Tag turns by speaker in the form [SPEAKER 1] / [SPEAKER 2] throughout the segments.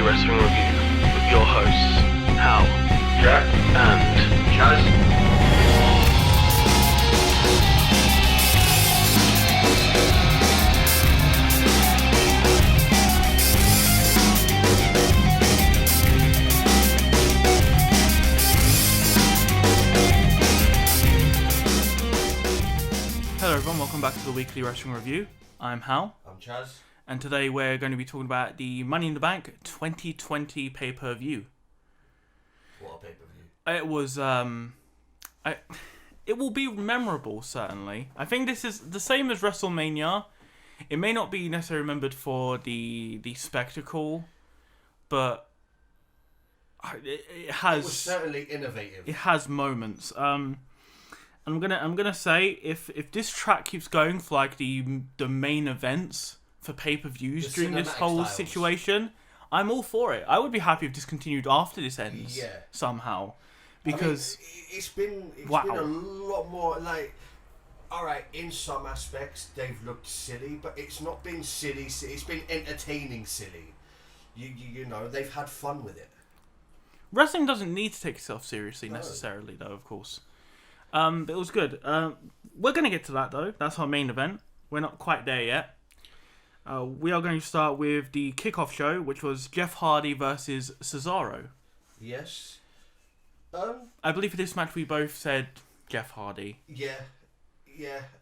[SPEAKER 1] Weekly Wrestling Review with your hosts, Hal,
[SPEAKER 2] Jack,
[SPEAKER 1] and
[SPEAKER 2] Chaz.
[SPEAKER 3] Hello everyone, welcome back to the Weekly Wrestling Review. I'm Hal.
[SPEAKER 2] I'm Chaz.
[SPEAKER 3] And today we're going to be talking about the Money in the Bank 2020 pay-per-view.
[SPEAKER 2] What a pay-per-view.
[SPEAKER 3] It was, it will be memorable, certainly. I think this is the same as WrestleMania. It may not be necessarily remembered for the spectacle, but it has...
[SPEAKER 2] It was certainly innovative.
[SPEAKER 3] It has moments. I'm gonna say if this track keeps going for like the main events for pay-per-views during this whole situation, I'm all for it. I would be happy if this continued after this ends somehow, because
[SPEAKER 2] it's been a lot more like, all right, in some aspects they've looked silly, but it's not been silly. It's been entertaining silly. You know, they've had fun with it.
[SPEAKER 3] Wrestling doesn't need to take itself seriously necessarily, though, of course. But it was good. We're going to get to that, though. That's our main event. We're not quite there yet. We are going to start with the kickoff show, which was Jeff Hardy versus Cesaro.
[SPEAKER 2] Yes.
[SPEAKER 3] I believe for this match we both said Jeff Hardy.
[SPEAKER 2] Yeah.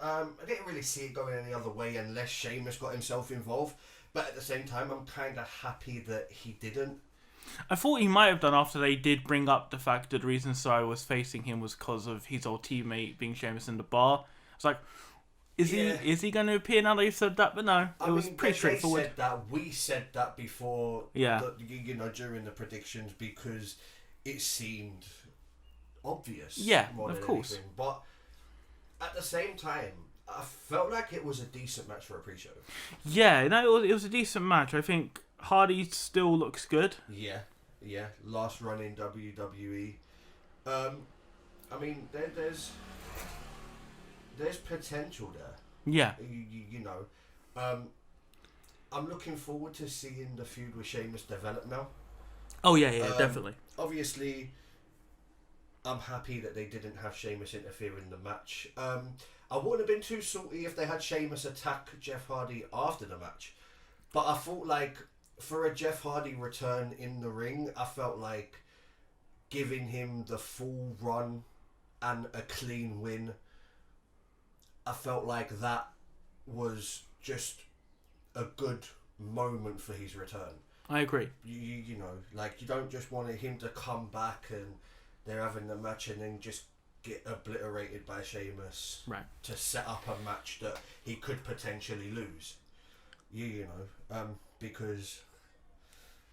[SPEAKER 2] I didn't really see it going any other way unless Sheamus got himself involved. But at the same time, I'm kind of happy that he didn't.
[SPEAKER 3] I thought he might have done after they did bring up the fact that the reason Cesaro was facing him was because of his old teammate being Sheamus in the bar. It's like, is he going to appear now that you've said that? But no, it was pretty straightforward.
[SPEAKER 2] Said that. We said that before, during the predictions, because it seemed obvious.
[SPEAKER 3] Yeah,
[SPEAKER 2] more
[SPEAKER 3] of
[SPEAKER 2] than
[SPEAKER 3] course.
[SPEAKER 2] Anything. But at the same time, I felt like it was a decent match for a pre-show.
[SPEAKER 3] Yeah, no, it was a decent match. I think Hardy still looks good.
[SPEAKER 2] Yeah. Last run in WWE. I mean, there's potential there.
[SPEAKER 3] Yeah.
[SPEAKER 2] You know, I'm looking forward to seeing the feud with Sheamus develop now.
[SPEAKER 3] Oh yeah, definitely.
[SPEAKER 2] Obviously, I'm happy that they didn't have Sheamus interfere in the match. I wouldn't have been too salty if they had Sheamus attack Jeff Hardy after the match, but I thought like, for a Jeff Hardy return in the ring, I felt like giving him the full run and a clean win, I felt like that was just a good moment for his return.
[SPEAKER 3] I agree.
[SPEAKER 2] You know, like, you don't just want him to come back and they're having the match and then just get obliterated by Sheamus to set up a match that he could potentially lose. You know, because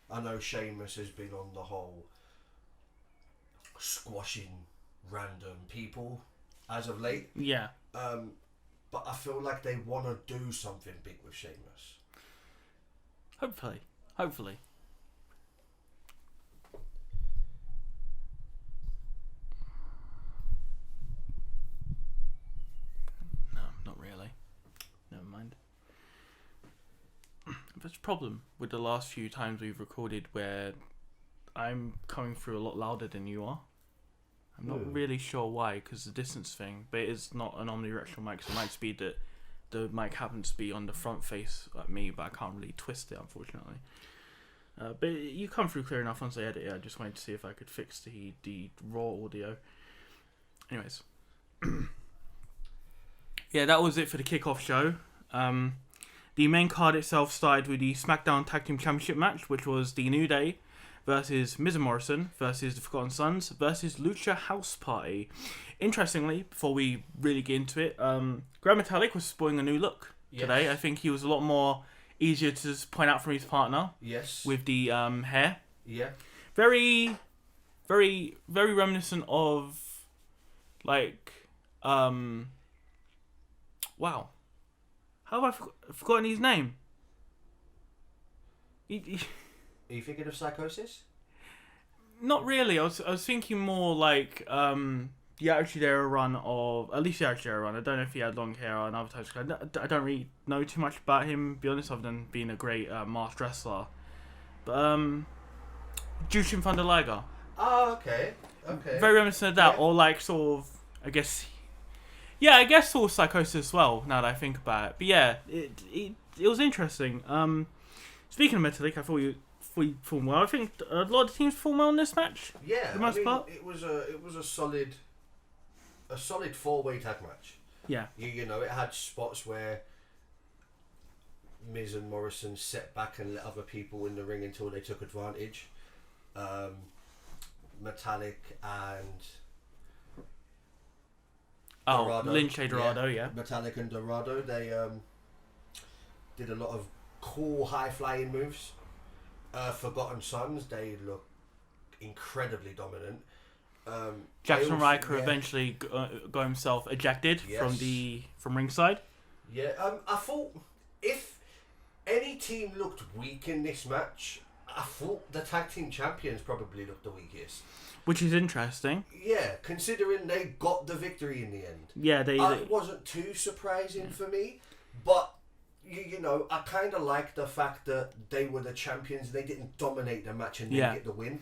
[SPEAKER 2] I know Sheamus has been on the whole squashing random people as of late.
[SPEAKER 3] Yeah.
[SPEAKER 2] But I feel like they want to do something big with Sheamus.
[SPEAKER 3] Hopefully. No, not really. Never mind. There's a problem with the last few times we've recorded where I'm coming through a lot louder than you are. I'm not really sure why, because the distance thing, but it is not an omnidirectional mic, so it might be that the mic happens to be on the front face like me, but I can't really twist it, unfortunately. But you come through clear enough once I edit it. I just wanted to see if I could fix the raw audio. Anyways. Yeah, that was it for the kickoff show. The main card itself started with the SmackDown Tag Team Championship match, which was The New Day versus Miz and Morrison versus the Forgotten Sons versus Lucha House Party. Interestingly, before we really get into it, Grand Metalik was sporting a new look today. I think he was a lot more easier to just point out from his partner.
[SPEAKER 2] Yes.
[SPEAKER 3] With the hair.
[SPEAKER 2] Yeah.
[SPEAKER 3] Very, very, very reminiscent of, like, wow. How have I forgotten his name?
[SPEAKER 2] Are you thinking of Psychosis?
[SPEAKER 3] Not really. I was thinking more like the Attitude Era run of... At least the Attitude Era run. I don't know if he had long hair or another type of... I don't really know too much about him, to be honest, other than being a great masked wrestler. But Jushin Thunder Liger.
[SPEAKER 2] Oh, okay. Okay.
[SPEAKER 3] Very reminiscent of that,
[SPEAKER 2] Yeah.
[SPEAKER 3] or like sort of, I guess. Yeah, I guess sort of Psychosis as well. Now that I think about it, but yeah, it was interesting. Speaking of Metallic, I thought you performed well. I think a lot of the teams performed well in this match.
[SPEAKER 2] Yeah,
[SPEAKER 3] For the most part.
[SPEAKER 2] it was a solid 4-way tag match.
[SPEAKER 3] Yeah.
[SPEAKER 2] You know, it had spots where Miz and Morrison set back and let other people in the ring until they took advantage. Metallic and Dorado.
[SPEAKER 3] Lynch Dorado, yeah.
[SPEAKER 2] Metallic and Dorado, they did a lot of cool high flying moves. Forgotten Sons, they look incredibly dominant.
[SPEAKER 3] Jackson Riker eventually got himself ejected from ringside.
[SPEAKER 2] Yeah, I thought if any team looked weak in this match, I thought the tag team champions probably looked the weakest.
[SPEAKER 3] Which is interesting.
[SPEAKER 2] Yeah, considering they got the victory in the end.
[SPEAKER 3] Yeah,
[SPEAKER 2] It wasn't too surprising for me, but you know, I kind of like the fact that they were the champions. They didn't dominate the match and then get the win.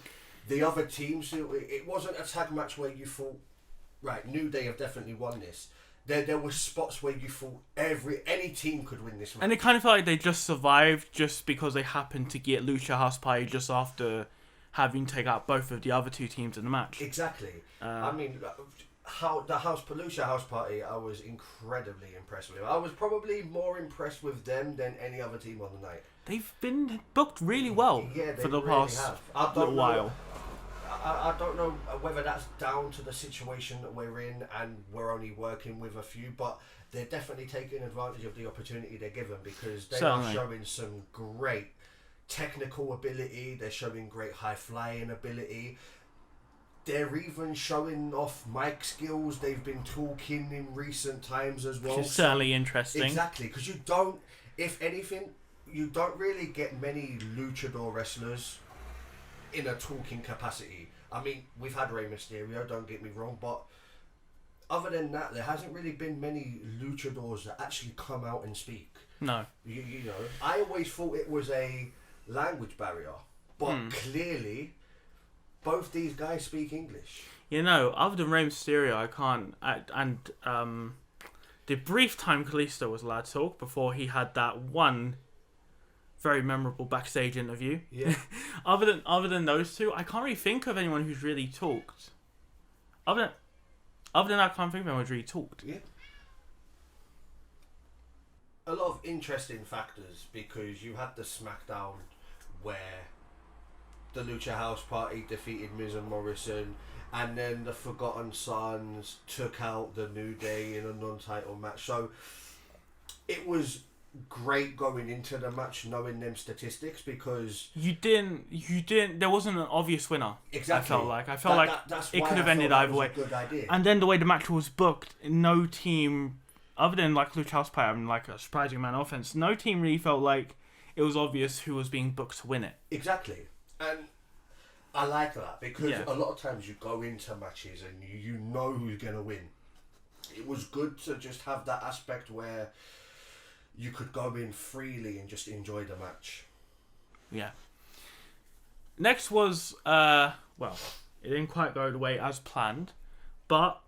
[SPEAKER 2] The other teams, it wasn't a tag match where you thought, right, New Day have definitely won this. There were spots where you thought any team could win this match.
[SPEAKER 3] And it kind of felt like they just survived just because they happened to get Lucha House Party just after having taken out both of the other two teams in the match.
[SPEAKER 2] Exactly. I mean, Lucha House Party, I was incredibly impressed with. I was probably more impressed with them than any other team on the night.
[SPEAKER 3] They've been booked really well for the past little while.
[SPEAKER 2] I don't know whether that's down to the situation that we're in and we're only working with a few, but they're definitely taking advantage of the opportunity they're given because they are showing some great technical ability. They're showing great high flying ability. They're even showing off mic skills. They've been talking in recent times as well.
[SPEAKER 3] Which is certainly interesting.
[SPEAKER 2] Exactly, because if anything, you don't really get many luchador wrestlers in a talking capacity. I mean, we've had Rey Mysterio, don't get me wrong, but other than that, there hasn't really been many luchadors that actually come out and speak.
[SPEAKER 3] No.
[SPEAKER 2] You know, I always thought it was a language barrier, but clearly both these guys speak English. You
[SPEAKER 3] know, other than Rey Mysterio, I can't. The brief time Kalisto was allowed to talk before he had that one very memorable backstage interview.
[SPEAKER 2] Yeah.
[SPEAKER 3] other than those two, I can't really think of anyone who's really talked. Other than that, I can't think of anyone who's really talked.
[SPEAKER 2] Yeah. A lot of interesting factors because you had the SmackDown where the Lucha House Party defeated Miz and Morrison, and then the Forgotten Sons took out the New Day in a non-title match. So it was great going into the match knowing them statistics because
[SPEAKER 3] you didn't there wasn't an obvious winner.
[SPEAKER 2] Exactly.
[SPEAKER 3] I felt like it could have ended either way.
[SPEAKER 2] Good idea.
[SPEAKER 3] And then the way the match was booked, no team other than like Lucha House Party, I mean, like a surprising amount of offense, no team really felt like it was obvious who was being booked to win it.
[SPEAKER 2] Exactly. And I like that because a lot of times you go into matches and you know who's going to win. It was good to just have that aspect where you could go in freely and just enjoy the match.
[SPEAKER 3] Yeah. Next was, it didn't quite go the way as planned, but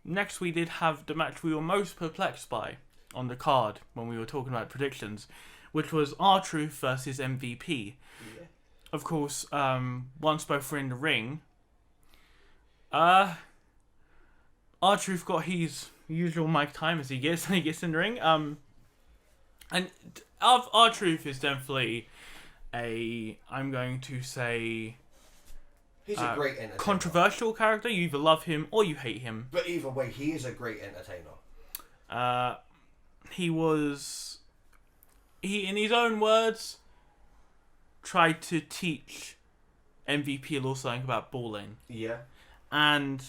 [SPEAKER 3] next we did have the match we were most perplexed by on the card when we were talking about predictions, which was R-Truth versus MVP. Yeah. Of course, once both were in the ring, R-Truth got his usual mic time as he gets when he gets in the ring. And R-Truth is definitely I'm going to say,
[SPEAKER 2] he's a great entertainer.
[SPEAKER 3] Controversial character. You either love him or you hate him.
[SPEAKER 2] But either way, he is a great entertainer.
[SPEAKER 3] He in his own words, tried to teach MVP a little something about balling.
[SPEAKER 2] Yeah.
[SPEAKER 3] And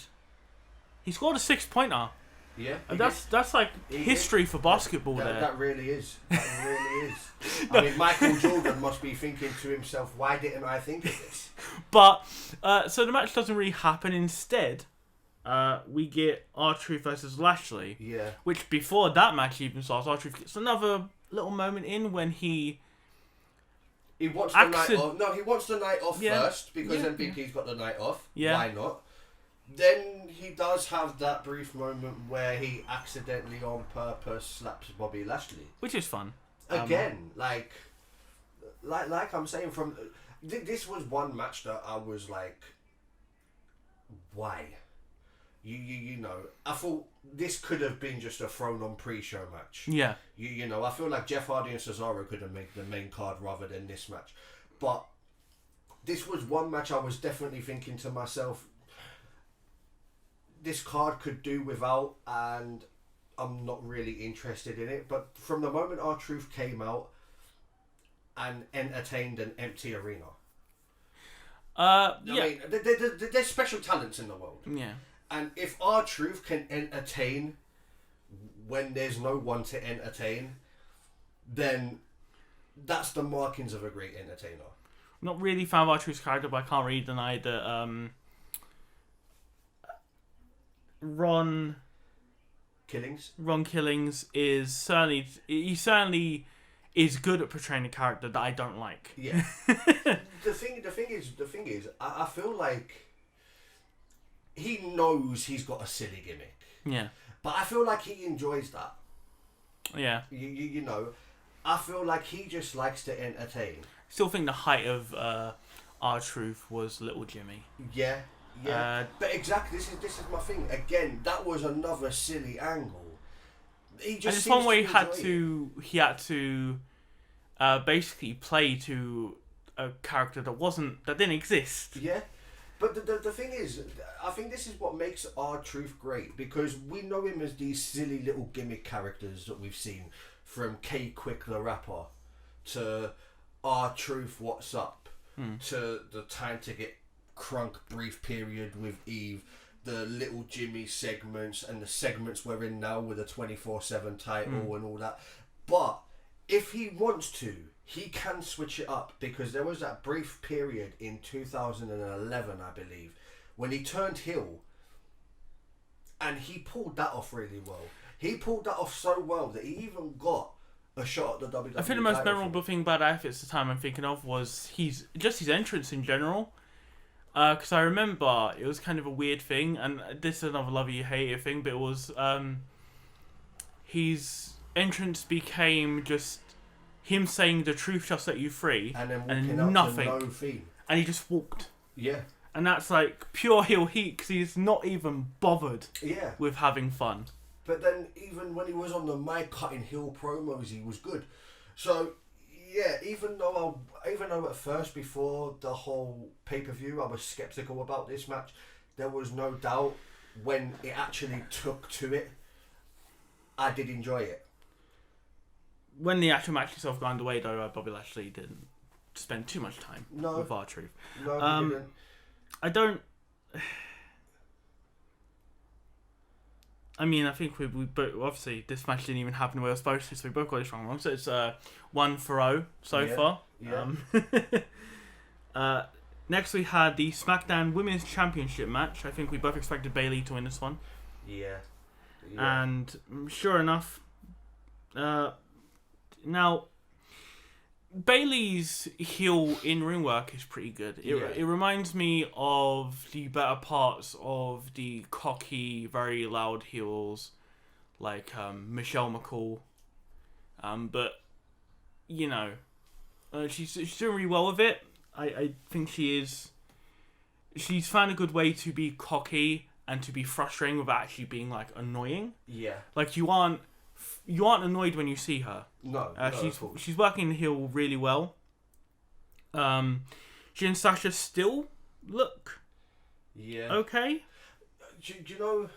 [SPEAKER 3] he scored a 6-pointer.
[SPEAKER 2] Yeah.
[SPEAKER 3] And that's like history for basketball there.
[SPEAKER 2] That really is. That really is. I mean, Michael Jordan must be thinking to himself, why didn't I think of this?
[SPEAKER 3] But, so the match doesn't really happen. Instead, we get R-Truth versus Lashley.
[SPEAKER 2] Yeah.
[SPEAKER 3] Which before that match even starts, R-Truth gets another little moment in when he
[SPEAKER 2] He wants the night off. No, he wants the night off first because MVP's got the night off.
[SPEAKER 3] Yeah.
[SPEAKER 2] Why not? Then he does have that brief moment where he accidentally, on purpose, slaps Bobby Lashley,
[SPEAKER 3] which is fun.
[SPEAKER 2] Again, like I'm saying, from this was one match that I was like, why? You know, I thought this could have been just a thrown-on pre-show match.
[SPEAKER 3] Yeah.
[SPEAKER 2] You know, I feel like Jeff Hardy and Cesaro could have made the main card rather than this match. But this was one match I was definitely thinking to myself, this card could do without, and I'm not really interested in it. But from the moment R-Truth came out and entertained an empty arena. I mean, there's special talents in the world.
[SPEAKER 3] Yeah.
[SPEAKER 2] And if R-Truth can entertain when there's no one to entertain, then that's the markings of a great entertainer.
[SPEAKER 3] Not really fan of R-Truth's character, but I can't really deny that Ron Killings is certainly is good at portraying a character that I don't like.
[SPEAKER 2] Yeah. the thing is, I feel like he knows he's got a silly gimmick.
[SPEAKER 3] Yeah.
[SPEAKER 2] But I feel like he enjoys that.
[SPEAKER 3] Yeah.
[SPEAKER 2] You know, I feel like he just likes to entertain.
[SPEAKER 3] Still think the height of R-Truth was Little Jimmy.
[SPEAKER 2] Yeah. Yeah. But exactly, this is my thing. Again, that was another silly angle. He just, and it's one where
[SPEAKER 3] he had to basically play to a character that didn't exist.
[SPEAKER 2] Yeah. But the thing is, I think this is what makes R-Truth great, because we know him as these silly little gimmick characters that we've seen, from K-Quick the Rapper to R-Truth What's Up to the Time to Get Crunk brief period with Eve, the Little Jimmy segments and the segments we're in now with the 24/7 title and all that. But if he wants to, he can switch it up, because there was that brief period in 2011, I believe, when he turned heel, and he pulled that off really well. He pulled that off so well that he even got a shot at the WWE.
[SPEAKER 3] I think the most memorable thing about outfits at the time I'm thinking of was his entrance in general. Because I remember it was kind of a weird thing, and this is another love you hate it thing, but it was his entrance became just him saying the truth shall set you free,
[SPEAKER 2] and then nothing, no theme,
[SPEAKER 3] and he just walked.
[SPEAKER 2] Yeah,
[SPEAKER 3] and that's like pure heel heat, because he's not even bothered.
[SPEAKER 2] Yeah,
[SPEAKER 3] with having fun.
[SPEAKER 2] But then even when he was on the mic cutting heel promos, he was good. So yeah, even though at first, before the whole pay-per-view, I was skeptical about this match, there was no doubt when it actually took to it, I did enjoy it.
[SPEAKER 3] When the actual match itself got underway, though, Bobby Lashley didn't spend too much time with R-Truth.
[SPEAKER 2] No, he didn't.
[SPEAKER 3] I don't... I mean, I think we both, obviously this match didn't even happen the way it was supposed to, so we both got this wrong. So it's 1-0 so far.
[SPEAKER 2] Yeah.
[SPEAKER 3] Next we had the SmackDown Women's Championship match. I think we both expected Bayley to win this one.
[SPEAKER 2] Yeah.
[SPEAKER 3] And sure enough, now Bayley's heel in-ring work is pretty good. It reminds me of the better parts of the cocky, very loud heels, like Michelle McCool. But, you know, she's doing really well with it. I think she's found a good way to be cocky and to be frustrating without actually being, like, annoying.
[SPEAKER 2] Yeah.
[SPEAKER 3] Like, you aren't annoyed when you see her.
[SPEAKER 2] No,
[SPEAKER 3] she's working the heel really well. She and Sasha still look okay.
[SPEAKER 2] Do you know,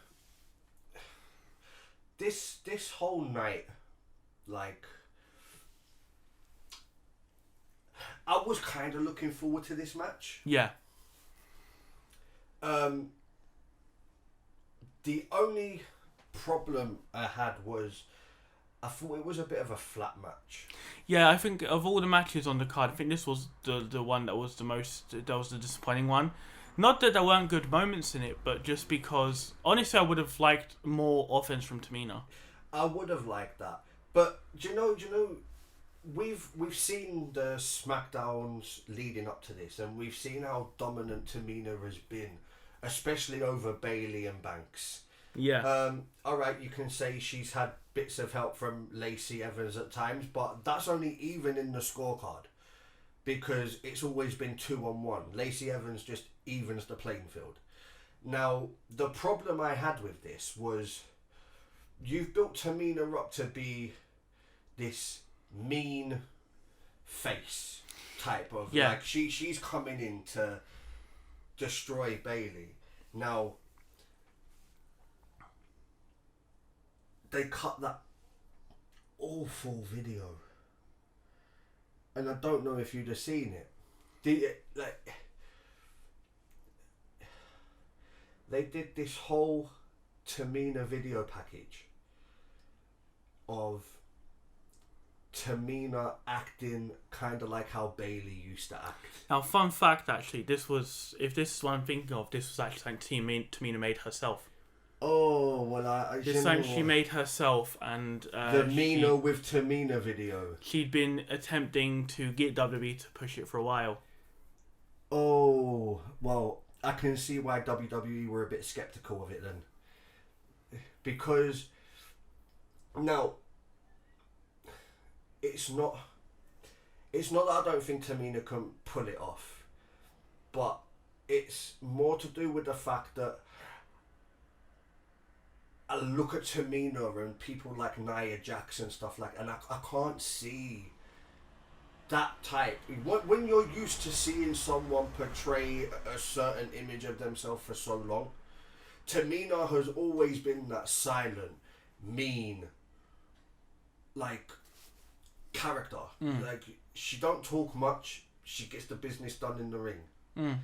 [SPEAKER 2] this whole night, like, I was kind of looking forward to this match.
[SPEAKER 3] Yeah.
[SPEAKER 2] The only problem I had was I thought it was a bit of a flat match.
[SPEAKER 3] Yeah, I think of all the matches on the card, I think this was the one that was the disappointing one. Not that there weren't good moments in it, but just because, honestly, I would have liked more offense from Tamina.
[SPEAKER 2] I would have liked that. But, do you know, we've seen the SmackDowns leading up to this, and we've seen how dominant Tamina has been, especially over Bailey and Banks.
[SPEAKER 3] Yeah.
[SPEAKER 2] All right, you can say she's had bits of help from Lacey Evans at times, but that's only even in the scorecard because it's always been 2-on-1. Lacey Evans just evens the playing field. Now, the problem I had with this was you've built Tamina up to be this mean face type of like she's coming in to destroy Bailey. Now they cut that awful video, and I don't know if you'd have seen it. They did this whole Tamina video package of Tamina acting kind of like how Bailey used to act.
[SPEAKER 3] Now, fun fact, actually, if this is what I'm thinking of, this was actually something Tamina made herself.
[SPEAKER 2] Oh, well,
[SPEAKER 3] This time she made herself, and
[SPEAKER 2] the Mina with Tamina video.
[SPEAKER 3] She'd been attempting to get WWE to push it for a while.
[SPEAKER 2] Oh, well, I can see why WWE were a bit skeptical of it then. Because, now, it's not that I don't think Tamina can pull it off, but it's more to do with the fact that I look at Tamina and people like Nia Jax and stuff like, and I can't see that type. When you're used to seeing someone portray a certain image of themselves for so long, Tamina has always been that silent, mean, like, character. Like, she don't talk much, she gets the business done in the ring.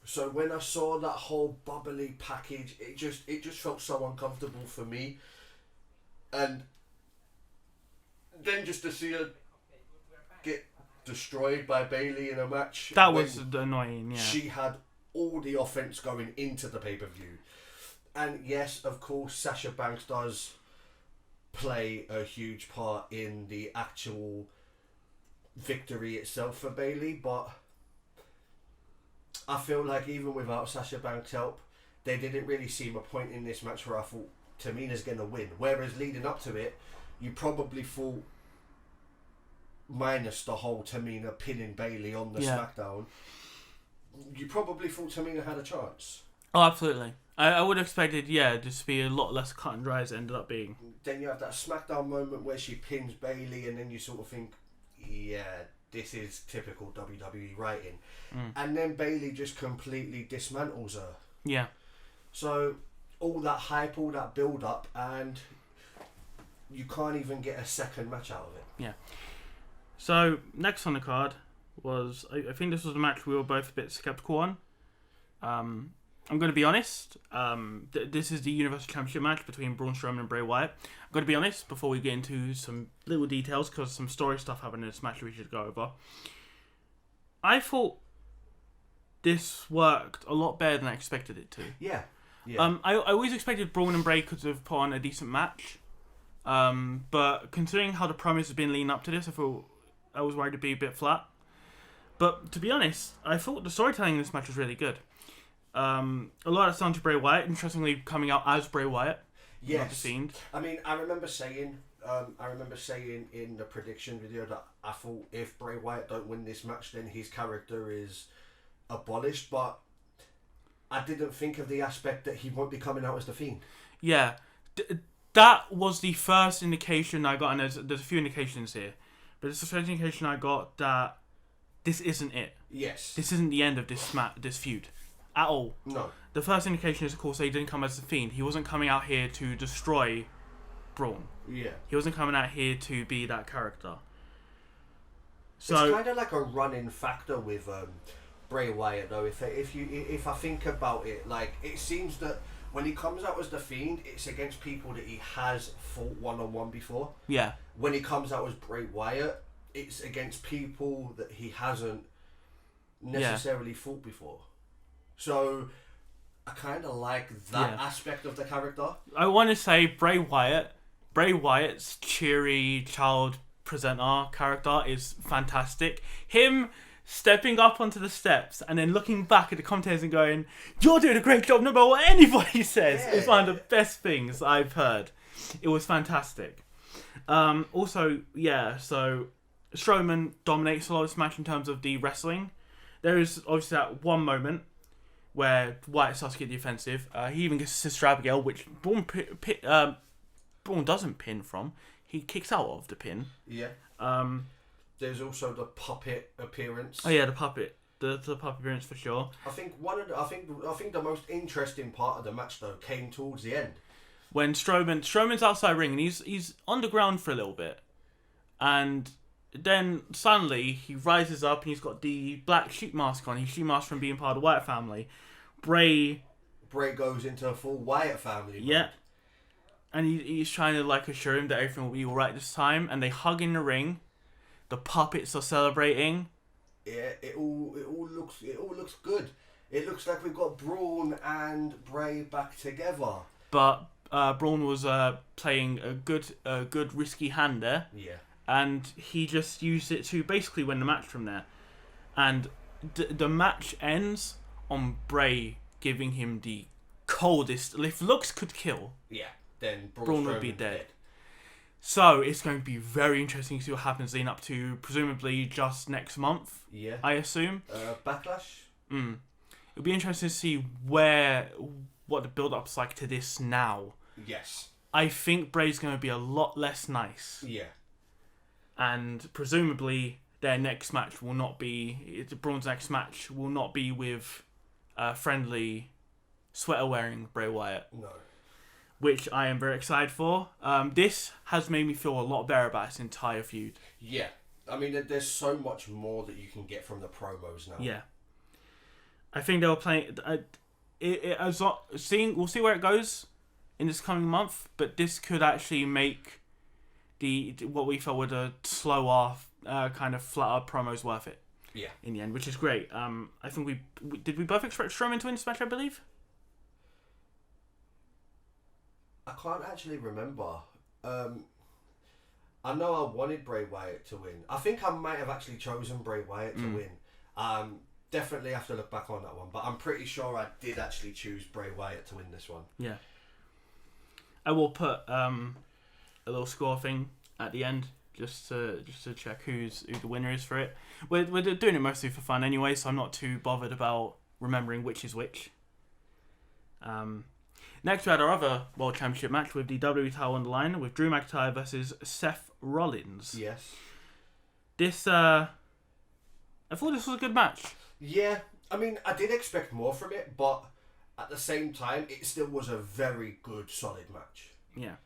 [SPEAKER 2] So when I saw that whole bubbly package, it just felt so uncomfortable for me. And then just to see her get destroyed by Bailey in a match.
[SPEAKER 3] That was annoying, yeah.
[SPEAKER 2] She had all the offense going into the pay-per-view. And yes, of course, Sasha Banks does play a huge part in the actual victory itself for Bailey, but I feel like even without Sasha Banks' help, they didn't really seem a point in this match where I thought Tamina's going to win. Whereas leading up to it, you probably thought, minus the whole Tamina pinning Bailey on the SmackDown, you probably thought Tamina had a chance.
[SPEAKER 3] Oh, absolutely. I would have expected, just to be a lot less cut and dry as it ended up being.
[SPEAKER 2] Then you have that SmackDown moment where she pins Bailey, and then you sort of think, yeah, this is typical WWE writing. And then Bailey just completely dismantles her.
[SPEAKER 3] Yeah. So
[SPEAKER 2] all that hype, all that build up, and you can't even get a second match out of it.
[SPEAKER 3] Yeah. So next on the card was, I think this was a match we were both a bit skeptical on. I'm going to be honest. This is the Universal Championship match between Braun Strowman and Bray Wyatt. I'm going to be honest before we get into some little details, because some story stuff happened in this match we should go over. I thought this worked a lot better than I expected it to.
[SPEAKER 2] Yeah.
[SPEAKER 3] I always expected Braun and Bray could have put on a decent match. But considering how the promos have been leading up to this, I was worried it'd be a bit flat. But to be honest, I thought the storytelling in this match was really good. A lot of down to Bray Wyatt, interestingly coming out as Bray Wyatt.
[SPEAKER 2] Yes.
[SPEAKER 3] Not the Fiend.
[SPEAKER 2] I mean, I remember saying in the prediction video that I thought if Bray Wyatt don't win this match, then his character is abolished. But I didn't think of the aspect that he won't be coming out as the Fiend.
[SPEAKER 3] Yeah, that was the first indication I got, and there's a few indications here, but it's the first indication I got that this isn't it.
[SPEAKER 2] Yes.
[SPEAKER 3] This isn't the end of this feud. At all.
[SPEAKER 2] No.
[SPEAKER 3] The first indication is, of course, that he didn't come as the Fiend. He wasn't coming out here to destroy Braun.
[SPEAKER 2] Yeah.
[SPEAKER 3] He wasn't coming out here to be that character. So
[SPEAKER 2] it's kind of like a running factor with Bray Wyatt, though. If I think about it, like, it seems that when he comes out as the Fiend, it's against people that he has fought one-on-one before.
[SPEAKER 3] Yeah.
[SPEAKER 2] When he comes out as Bray Wyatt, it's against people that he hasn't necessarily fought before. So I kind of like that aspect of the character.
[SPEAKER 3] I want to say Bray Wyatt's cheery child presenter character is fantastic. Him stepping up onto the steps and then looking back at the commentators and going, "You're doing a great job no matter what anybody says," is one of the best things I've heard. It was fantastic. Also, yeah, so Strowman dominates a lot of this match in terms of the wrestling. There is obviously that one moment where Wyatt starts to get defensive. He even gets Sister Abigail, which Braun doesn't pin from. He kicks out of the pin.
[SPEAKER 2] Yeah. There's also the puppet appearance.
[SPEAKER 3] Oh yeah, the puppet appearance for sure.
[SPEAKER 2] I think I think the most interesting part of the match though came towards the end.
[SPEAKER 3] When Strowman's outside ring and he's on the ground for a little bit, and then suddenly he rises up and he's got the black sheep mask on. He's sheep mask from being part of the Wyatt family. Bray
[SPEAKER 2] goes into a full Wyatt family mode.
[SPEAKER 3] Yeah. And he's trying to like assure him that everything will be alright this time, and they hug in the ring. The puppets are celebrating.
[SPEAKER 2] Yeah, it all looks good. It looks like we've got Braun and Bray back together.
[SPEAKER 3] But Braun was playing a good risky hand there.
[SPEAKER 2] Yeah. And
[SPEAKER 3] he just used it to basically win the match from there. And the match ends on Bray giving him the coldest. If looks could kill,
[SPEAKER 2] yeah, then
[SPEAKER 3] Braun would be dead. So it's going to be very interesting to see what happens leading up to presumably just next month.
[SPEAKER 2] Yeah,
[SPEAKER 3] I assume.
[SPEAKER 2] Backlash.
[SPEAKER 3] It'll be interesting to see what the build-up's like to this now.
[SPEAKER 2] Yes.
[SPEAKER 3] I think Bray's going to be a lot less nice.
[SPEAKER 2] Yeah.
[SPEAKER 3] And presumably their next match will not be... Braun's next match will not be with friendly, sweater-wearing Bray Wyatt.
[SPEAKER 2] No.
[SPEAKER 3] Which I am very excited for. This has made me feel a lot better about this entire feud.
[SPEAKER 2] Yeah. I mean, there's so much more that you can get from the promos now.
[SPEAKER 3] Yeah. I think they'll play... We'll see where it goes in this coming month, but this could actually make what we felt were the slower, kind of flatter promos worth it.
[SPEAKER 2] Yeah.
[SPEAKER 3] In the end, which is great. I think we both expect Strowman to win this match, I believe?
[SPEAKER 2] I can't actually remember. I know I wanted Bray Wyatt to win. I think I might have actually chosen Bray Wyatt to win. Definitely have to look back on that one, but I'm pretty sure I did actually choose Bray Wyatt to win this one.
[SPEAKER 3] Yeah. I will put a little score thing at the end just to check who the winner is for it. We're doing it mostly for fun anyway, so I'm not too bothered about remembering which is which. Next, we had our other World Championship match with the WWE title on the line with Drew McIntyre versus Seth Rollins.
[SPEAKER 2] Yes.
[SPEAKER 3] This, I thought this was a good match.
[SPEAKER 2] Yeah, I mean, I did expect more from it, but at the same time, it still was a very good, solid match.
[SPEAKER 3] Yeah.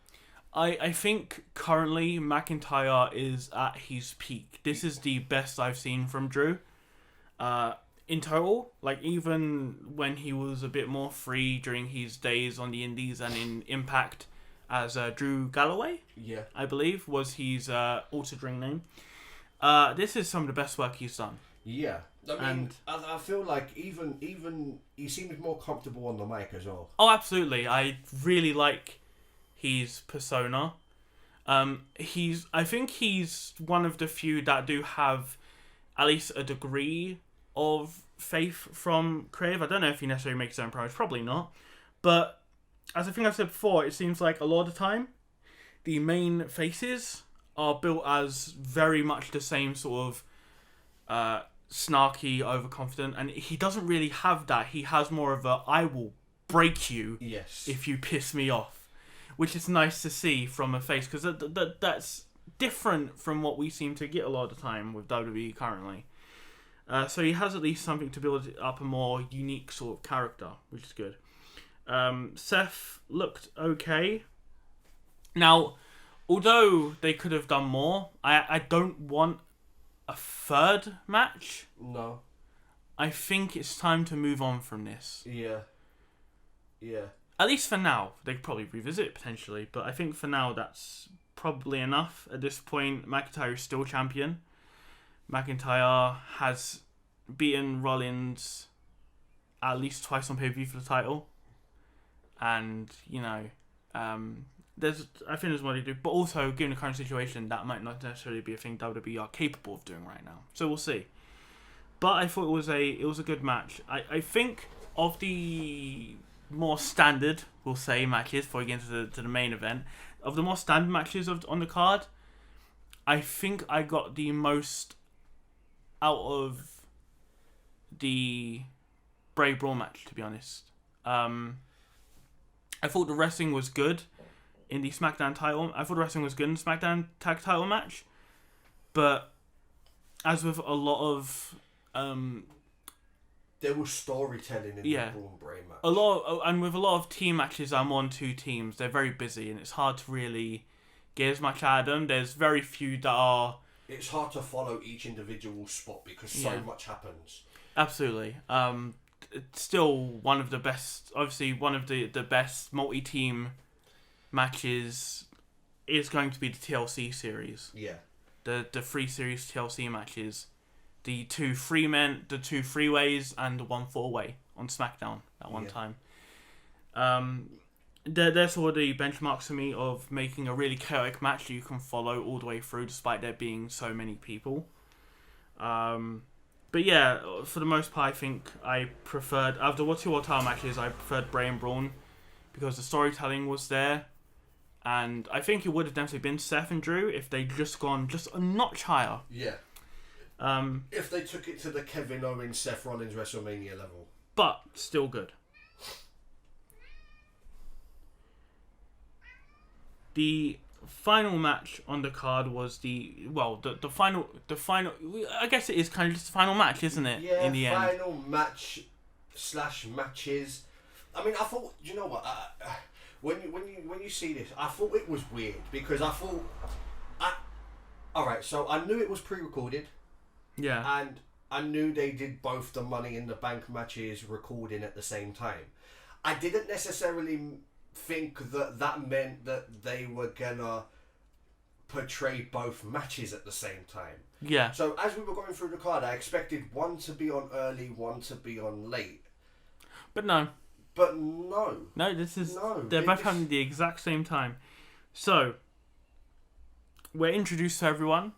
[SPEAKER 3] I think currently McIntyre is at his peak. This is the best I've seen from Drew. In total, like even when he was a bit more free during his days on the Indies and in Impact as Drew Galloway,
[SPEAKER 2] yeah,
[SPEAKER 3] I believe was his altered ring name. This is some of the best work he's done.
[SPEAKER 2] Yeah, I mean, I feel like even he seems more comfortable on the mic as well.
[SPEAKER 3] Oh, absolutely! I really like his persona. I think he's one of the few that do have at least a degree of faith from creative. I don't know if he necessarily makes his own promos, probably not. But as I think I've said before, it seems like a lot of the time the main faces are built as very much the same sort of snarky, overconfident, and he doesn't really have that. He has more of a I will break you if you piss me off, which is nice to see from a face, because that's different from what we seem to get a lot of the time with WWE currently. So he has at least something to build up a more unique sort of character, which is good. Seth looked okay. Now, although they could have done more, I don't want a third match.
[SPEAKER 2] No.
[SPEAKER 3] I think it's time to move on from this.
[SPEAKER 2] Yeah. Yeah.
[SPEAKER 3] At least for now. They could probably revisit it potentially, but I think for now that's probably enough. At this point, McIntyre is still champion. McIntyre has beaten Rollins at least twice on pay-per-view for the title. And, I think there's more to do, but also given the current situation, that might not necessarily be a thing WWE are capable of doing right now. So we'll see. But I thought it was a good match. I think of the more standard, we'll say, matches before we get into the main event, of the more standard matches on the card, I think I got the most out of the Bray Braun match, to be honest. I thought the wrestling was good in the SmackDown title. I thought the wrestling was good in the SmackDown tag title match, but as with a lot of
[SPEAKER 2] there was storytelling in the Braun Bray match.
[SPEAKER 3] And with a lot of team matches, I'm on two teams. They're very busy, and it's hard to really get as much out of them. There's very few that are.
[SPEAKER 2] It's hard to follow each individual spot because so much happens.
[SPEAKER 3] Absolutely. It's still one of the best. Obviously, one of the best multi-team matches is going to be the TLC series.
[SPEAKER 2] Yeah.
[SPEAKER 3] The 3 series TLC matches. The 2 3-men, the 2 3-ways, and the 1 4-way on SmackDown at one time. They're sort of the benchmarks for me of making a really chaotic match that you can follow all the way through, despite there being so many people. But yeah, for the most part, I think I preferred, out of the 2 title matches, I preferred Bray and Braun because the storytelling was there. And I think it would have definitely been Seth and Drew if they'd just gone just a notch higher.
[SPEAKER 2] Yeah. If they took it to the Kevin Owens, Seth Rollins WrestleMania level.
[SPEAKER 3] But still good. The final match on the card was the final. I guess it is kind of just the final match, isn't it?
[SPEAKER 2] Yeah,
[SPEAKER 3] in the end.
[SPEAKER 2] Final match / matches. I mean, I thought, you know what? When you see this, I thought it was weird because I thought, all right. So I knew it was pre-recorded.
[SPEAKER 3] Yeah.
[SPEAKER 2] And I knew they did both the Money in the Bank matches recording at the same time. I didn't necessarily think that meant that they were gonna portray both matches at the same time.
[SPEAKER 3] Yeah.
[SPEAKER 2] So as we were going through the card, I expected one to be on early, one to be on late.
[SPEAKER 3] But no.
[SPEAKER 2] No,
[SPEAKER 3] they're both happening at the exact same time. So we're introduced to everyone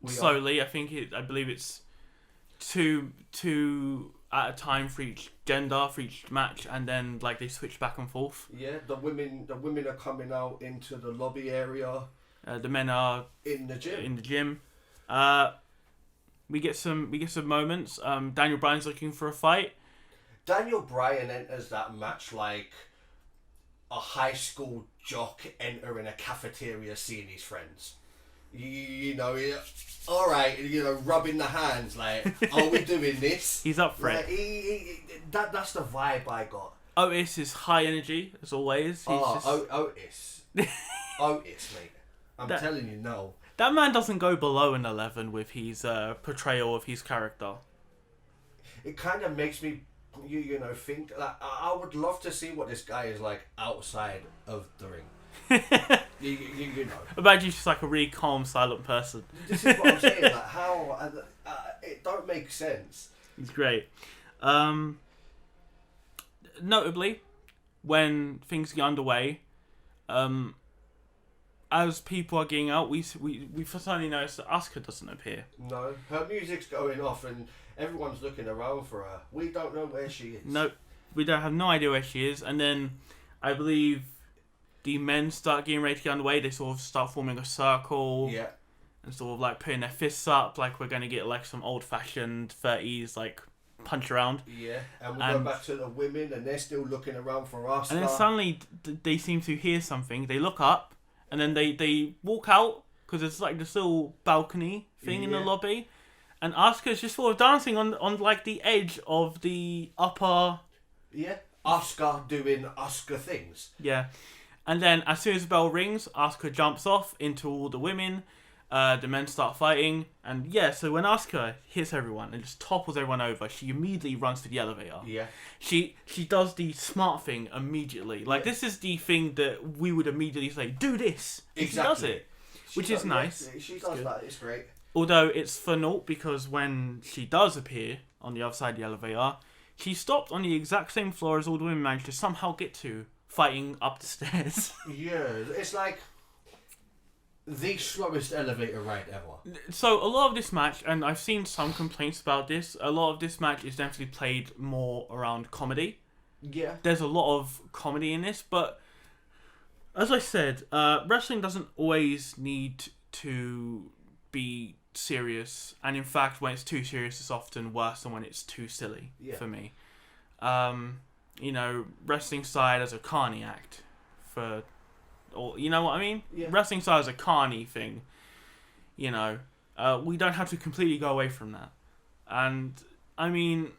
[SPEAKER 3] slowly. I believe it's two at a time for each gender, for each match, and then like they switch back and forth.
[SPEAKER 2] Yeah, the women are coming out into the lobby area.
[SPEAKER 3] The men are
[SPEAKER 2] in the gym.
[SPEAKER 3] We get some moments. Daniel Bryan's looking for a fight.
[SPEAKER 2] Daniel Bryan enters that match like a high school jock entering a cafeteria seeing his friends. You know, all right, you know, rubbing the hands like, are we doing this?
[SPEAKER 3] He's up for
[SPEAKER 2] like,
[SPEAKER 3] it.
[SPEAKER 2] That's the vibe I got.
[SPEAKER 3] Otis is high energy as always.
[SPEAKER 2] Otis, Otis, mate. I'm telling you, no.
[SPEAKER 3] That man doesn't go below an 11 with his portrayal of his character.
[SPEAKER 2] It kind of makes me, you know, think that I would love to see what this guy is like outside of the ring. you know.
[SPEAKER 3] Imagine he's just like a really calm, silent person.
[SPEAKER 2] This is what I'm saying. Like how it don't make sense.
[SPEAKER 3] He's great. Notably, when things get underway, as people are getting out, we suddenly notice that Asuka doesn't appear.
[SPEAKER 2] No, her music's going off and everyone's looking around for her. We don't know where she is.
[SPEAKER 3] No, we don't have no idea where she is. And then I believe the men start getting ready to get underway. They sort of start forming a circle.
[SPEAKER 2] Yeah.
[SPEAKER 3] And sort of like putting their fists up like we're going to get like some old-fashioned 30s like punch around.
[SPEAKER 2] Yeah, and we go back to the women and they're still looking around for us.
[SPEAKER 3] And then suddenly they seem to hear something. They look up and then they walk out because it's like this little balcony thing in the lobby. And Asuka's just sort of dancing on like the edge of the upper...
[SPEAKER 2] Yeah, Asuka doing Asuka things.
[SPEAKER 3] Yeah. And then as soon as the bell rings, Asuka jumps off into all the women. The men start fighting. And yeah, so when Asuka hits everyone and just topples everyone over, she immediately runs to the elevator.
[SPEAKER 2] Yeah.
[SPEAKER 3] She does the smart thing immediately. Like, this is the thing that we would immediately say, do this. And exactly. She does it, which is nice.
[SPEAKER 2] Yeah, she does that. It's great.
[SPEAKER 3] Although it's for naught because when she does appear on the other side of the elevator, she stopped on the exact same floor as all the women managed to somehow get to fighting up the stairs.
[SPEAKER 2] Yeah, it's like the slowest elevator ride ever.
[SPEAKER 3] So a lot of this match, and I've seen some complaints about this, a lot of this match is definitely played more around comedy.
[SPEAKER 2] Yeah.
[SPEAKER 3] There's a lot of comedy in this, but as I said, wrestling doesn't always need to be serious, and in fact, when it's too serious, it's often worse than when it's too silly. For me, you know, wrestling side as a carny act, or you know what I mean?
[SPEAKER 2] Yeah.
[SPEAKER 3] Wrestling side as a carny thing. You know, we don't have to completely go away from that, and I mean,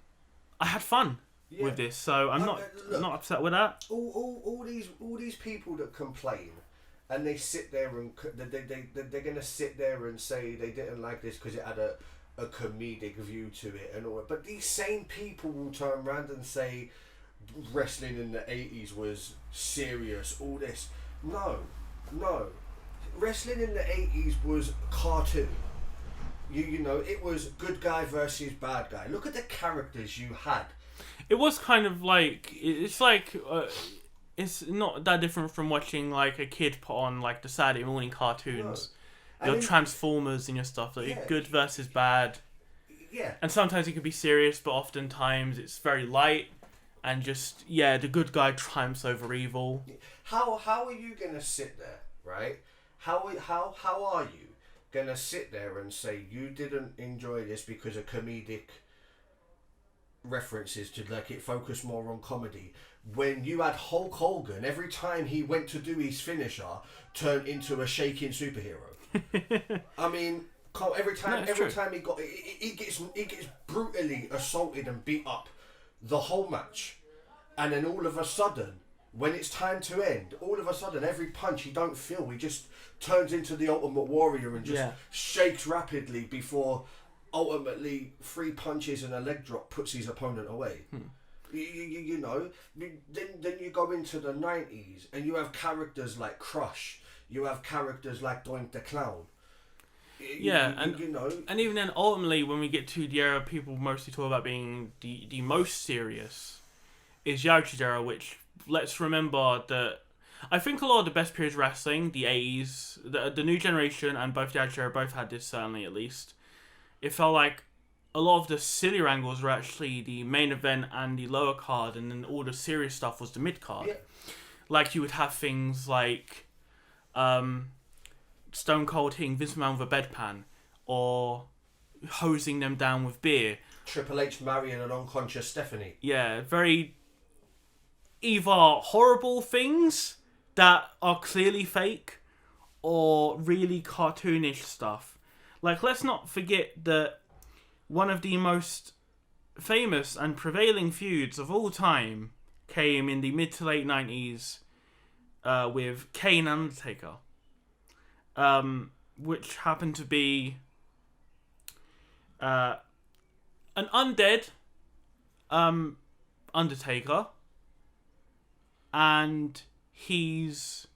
[SPEAKER 3] I had fun.
[SPEAKER 2] Yeah.
[SPEAKER 3] With this, so I'm not upset with that.
[SPEAKER 2] All these people that complain, and they sit there and they're gonna sit there and say they didn't like this because it had a comedic view to it and all that. But these same people will turn around and say wrestling in the 80s was serious. All this, no, wrestling in the 80s was cartoon. You know, it was good guy versus bad guy. Look at the characters you had.
[SPEAKER 3] It was kind of like it's not that different from watching like a kid put on like the Saturday morning cartoons, your Transformers and your stuff like good versus bad.
[SPEAKER 2] Yeah. And
[SPEAKER 3] sometimes it can be serious, but oftentimes it's very light, and just the good guy triumphs over evil.
[SPEAKER 2] How are you gonna sit there, right? How are you gonna sit there and say you didn't enjoy this because of comedic references to like it focused more on comedy when you had Hulk Hogan every time he went to do his finisher turned into a shaking superhero? I mean, every time he gets brutally assaulted and beat up the whole match, and then all of a sudden when it's time to end, all of a sudden every punch he don't feel, he just turns into the Ultimate Warrior and just shakes rapidly before ultimately 3 punches and a leg drop puts his opponent away. You know, then you go into the 90s and you have characters like Crush, you have characters like Doink the Clown. You know,
[SPEAKER 3] and even then, ultimately, when we get to the era people mostly talk about being the most serious, is Yakuza era, which let's remember that I think a lot of the best periods of wrestling, the 80s, the new generation, and both Yakuza era both had this, certainly at least. It felt like a lot of the sillier angles were actually the main event and the lower card, and then all the serious stuff was the mid card.
[SPEAKER 2] Yeah.
[SPEAKER 3] Like you would have things like Stone Cold hitting Vince McMahon with a bedpan, or hosing them down with beer.
[SPEAKER 2] Triple H marrying an unconscious Stephanie.
[SPEAKER 3] Yeah, very either horrible things that are clearly fake, or really cartoonish stuff. Like, let's not forget that one of the most famous and prevailing feuds of all time came in the mid to late 90s with Kane and Undertaker, which happened to be an undead Undertaker and his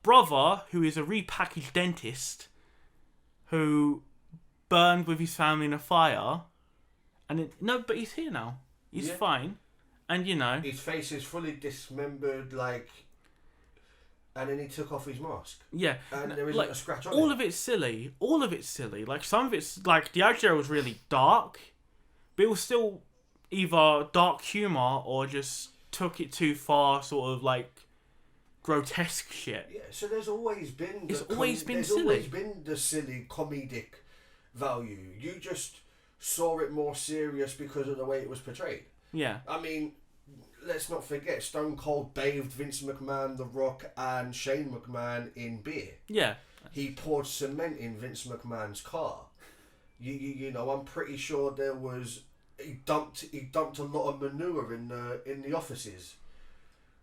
[SPEAKER 3] brother, who is a repackaged dentist, who burned with his family in a fire, and but he's here now. He's fine, and you know
[SPEAKER 2] his face is fully dismembered, like, and then he took off his mask.
[SPEAKER 3] Yeah,
[SPEAKER 2] and there isn't
[SPEAKER 3] like,
[SPEAKER 2] a scratch on
[SPEAKER 3] all
[SPEAKER 2] it.
[SPEAKER 3] of it's silly. All of it's silly. Like some of it's like the Yakuza was really dark, but it was still either dark humor or just took it too far, sort of like grotesque shit.
[SPEAKER 2] Yeah, so there's always been
[SPEAKER 3] silly.
[SPEAKER 2] Always been the silly comedic value. You just saw it more serious because of the way it was portrayed.
[SPEAKER 3] Yeah.
[SPEAKER 2] I mean, let's not forget Stone Cold bathed Vince McMahon, The Rock, and Shane McMahon in beer.
[SPEAKER 3] Yeah.
[SPEAKER 2] He poured cement in Vince McMahon's car. You know, I'm pretty sure there was he dumped a lot of manure in the offices.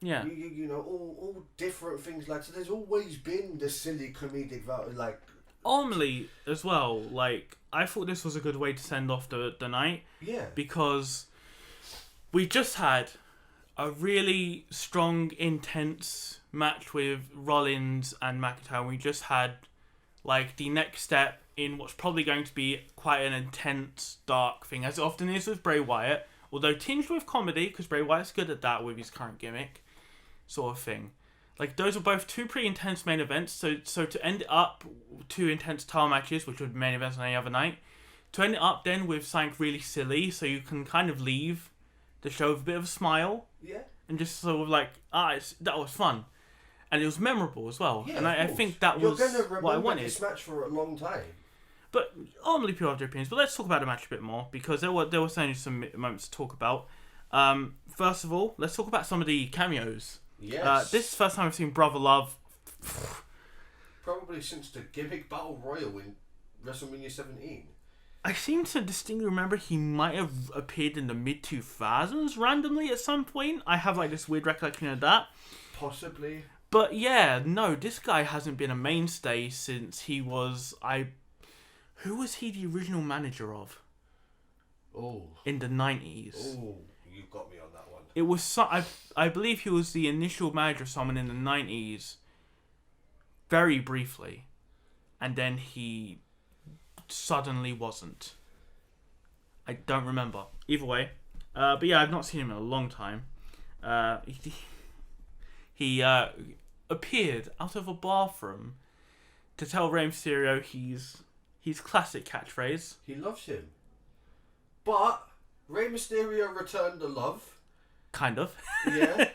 [SPEAKER 3] Yeah.
[SPEAKER 2] You know, all different things like so. There's always been the silly comedic value, like.
[SPEAKER 3] Ultimately, as well, like I thought this was a good way to send off the night.
[SPEAKER 2] Yeah.
[SPEAKER 3] Because we just had a really strong, intense match with Rollins and McIntyre. We just had like the next step in what's probably going to be quite an intense, dark thing, as it often is with Bray Wyatt. Although tinged with comedy, because Bray Wyatt's good at that with his current gimmick. sort of thing. Like, those were both two pretty intense main events. So to end it up, two intense title matches, which would be main events on any other night, to end it up then with something really silly, so you can kind of leave the show with a bit of a smile.
[SPEAKER 2] Yeah.
[SPEAKER 3] And just sort of like, that was fun. And it was memorable as well.
[SPEAKER 2] Yeah,
[SPEAKER 3] and I think that
[SPEAKER 2] You're
[SPEAKER 3] was
[SPEAKER 2] gonna
[SPEAKER 3] what I
[SPEAKER 2] remember
[SPEAKER 3] wanted.
[SPEAKER 2] this match for a long time.
[SPEAKER 3] But ultimately, people have their opinions. But let's talk about the match a bit more, because there were certainly some moments to talk about. First of all, let's talk about some of the cameos.
[SPEAKER 2] Yes.
[SPEAKER 3] This is the first time I've seen Brother Love.
[SPEAKER 2] Probably since the gimmick Battle Royal in WrestleMania 17.
[SPEAKER 3] I seem to distinctly remember he might have appeared in the mid-2000s randomly at some point. I have like this weird recollection of that.
[SPEAKER 2] Possibly.
[SPEAKER 3] But yeah, no, this guy hasn't been a mainstay since he was... Who was he the original manager of?
[SPEAKER 2] Oh.
[SPEAKER 3] In the 90s.
[SPEAKER 2] Oh, you got me on that one.
[SPEAKER 3] It was I believe he was the initial manager of someone in the 90s, very briefly, and then he suddenly wasn't. I don't remember. Either way, but yeah, I've not seen him in a long time. He appeared out of a bathroom to tell Rey Mysterio his classic catchphrase.
[SPEAKER 2] He loves him. But Rey Mysterio returned the love.
[SPEAKER 3] Kind of.
[SPEAKER 2] Yeah.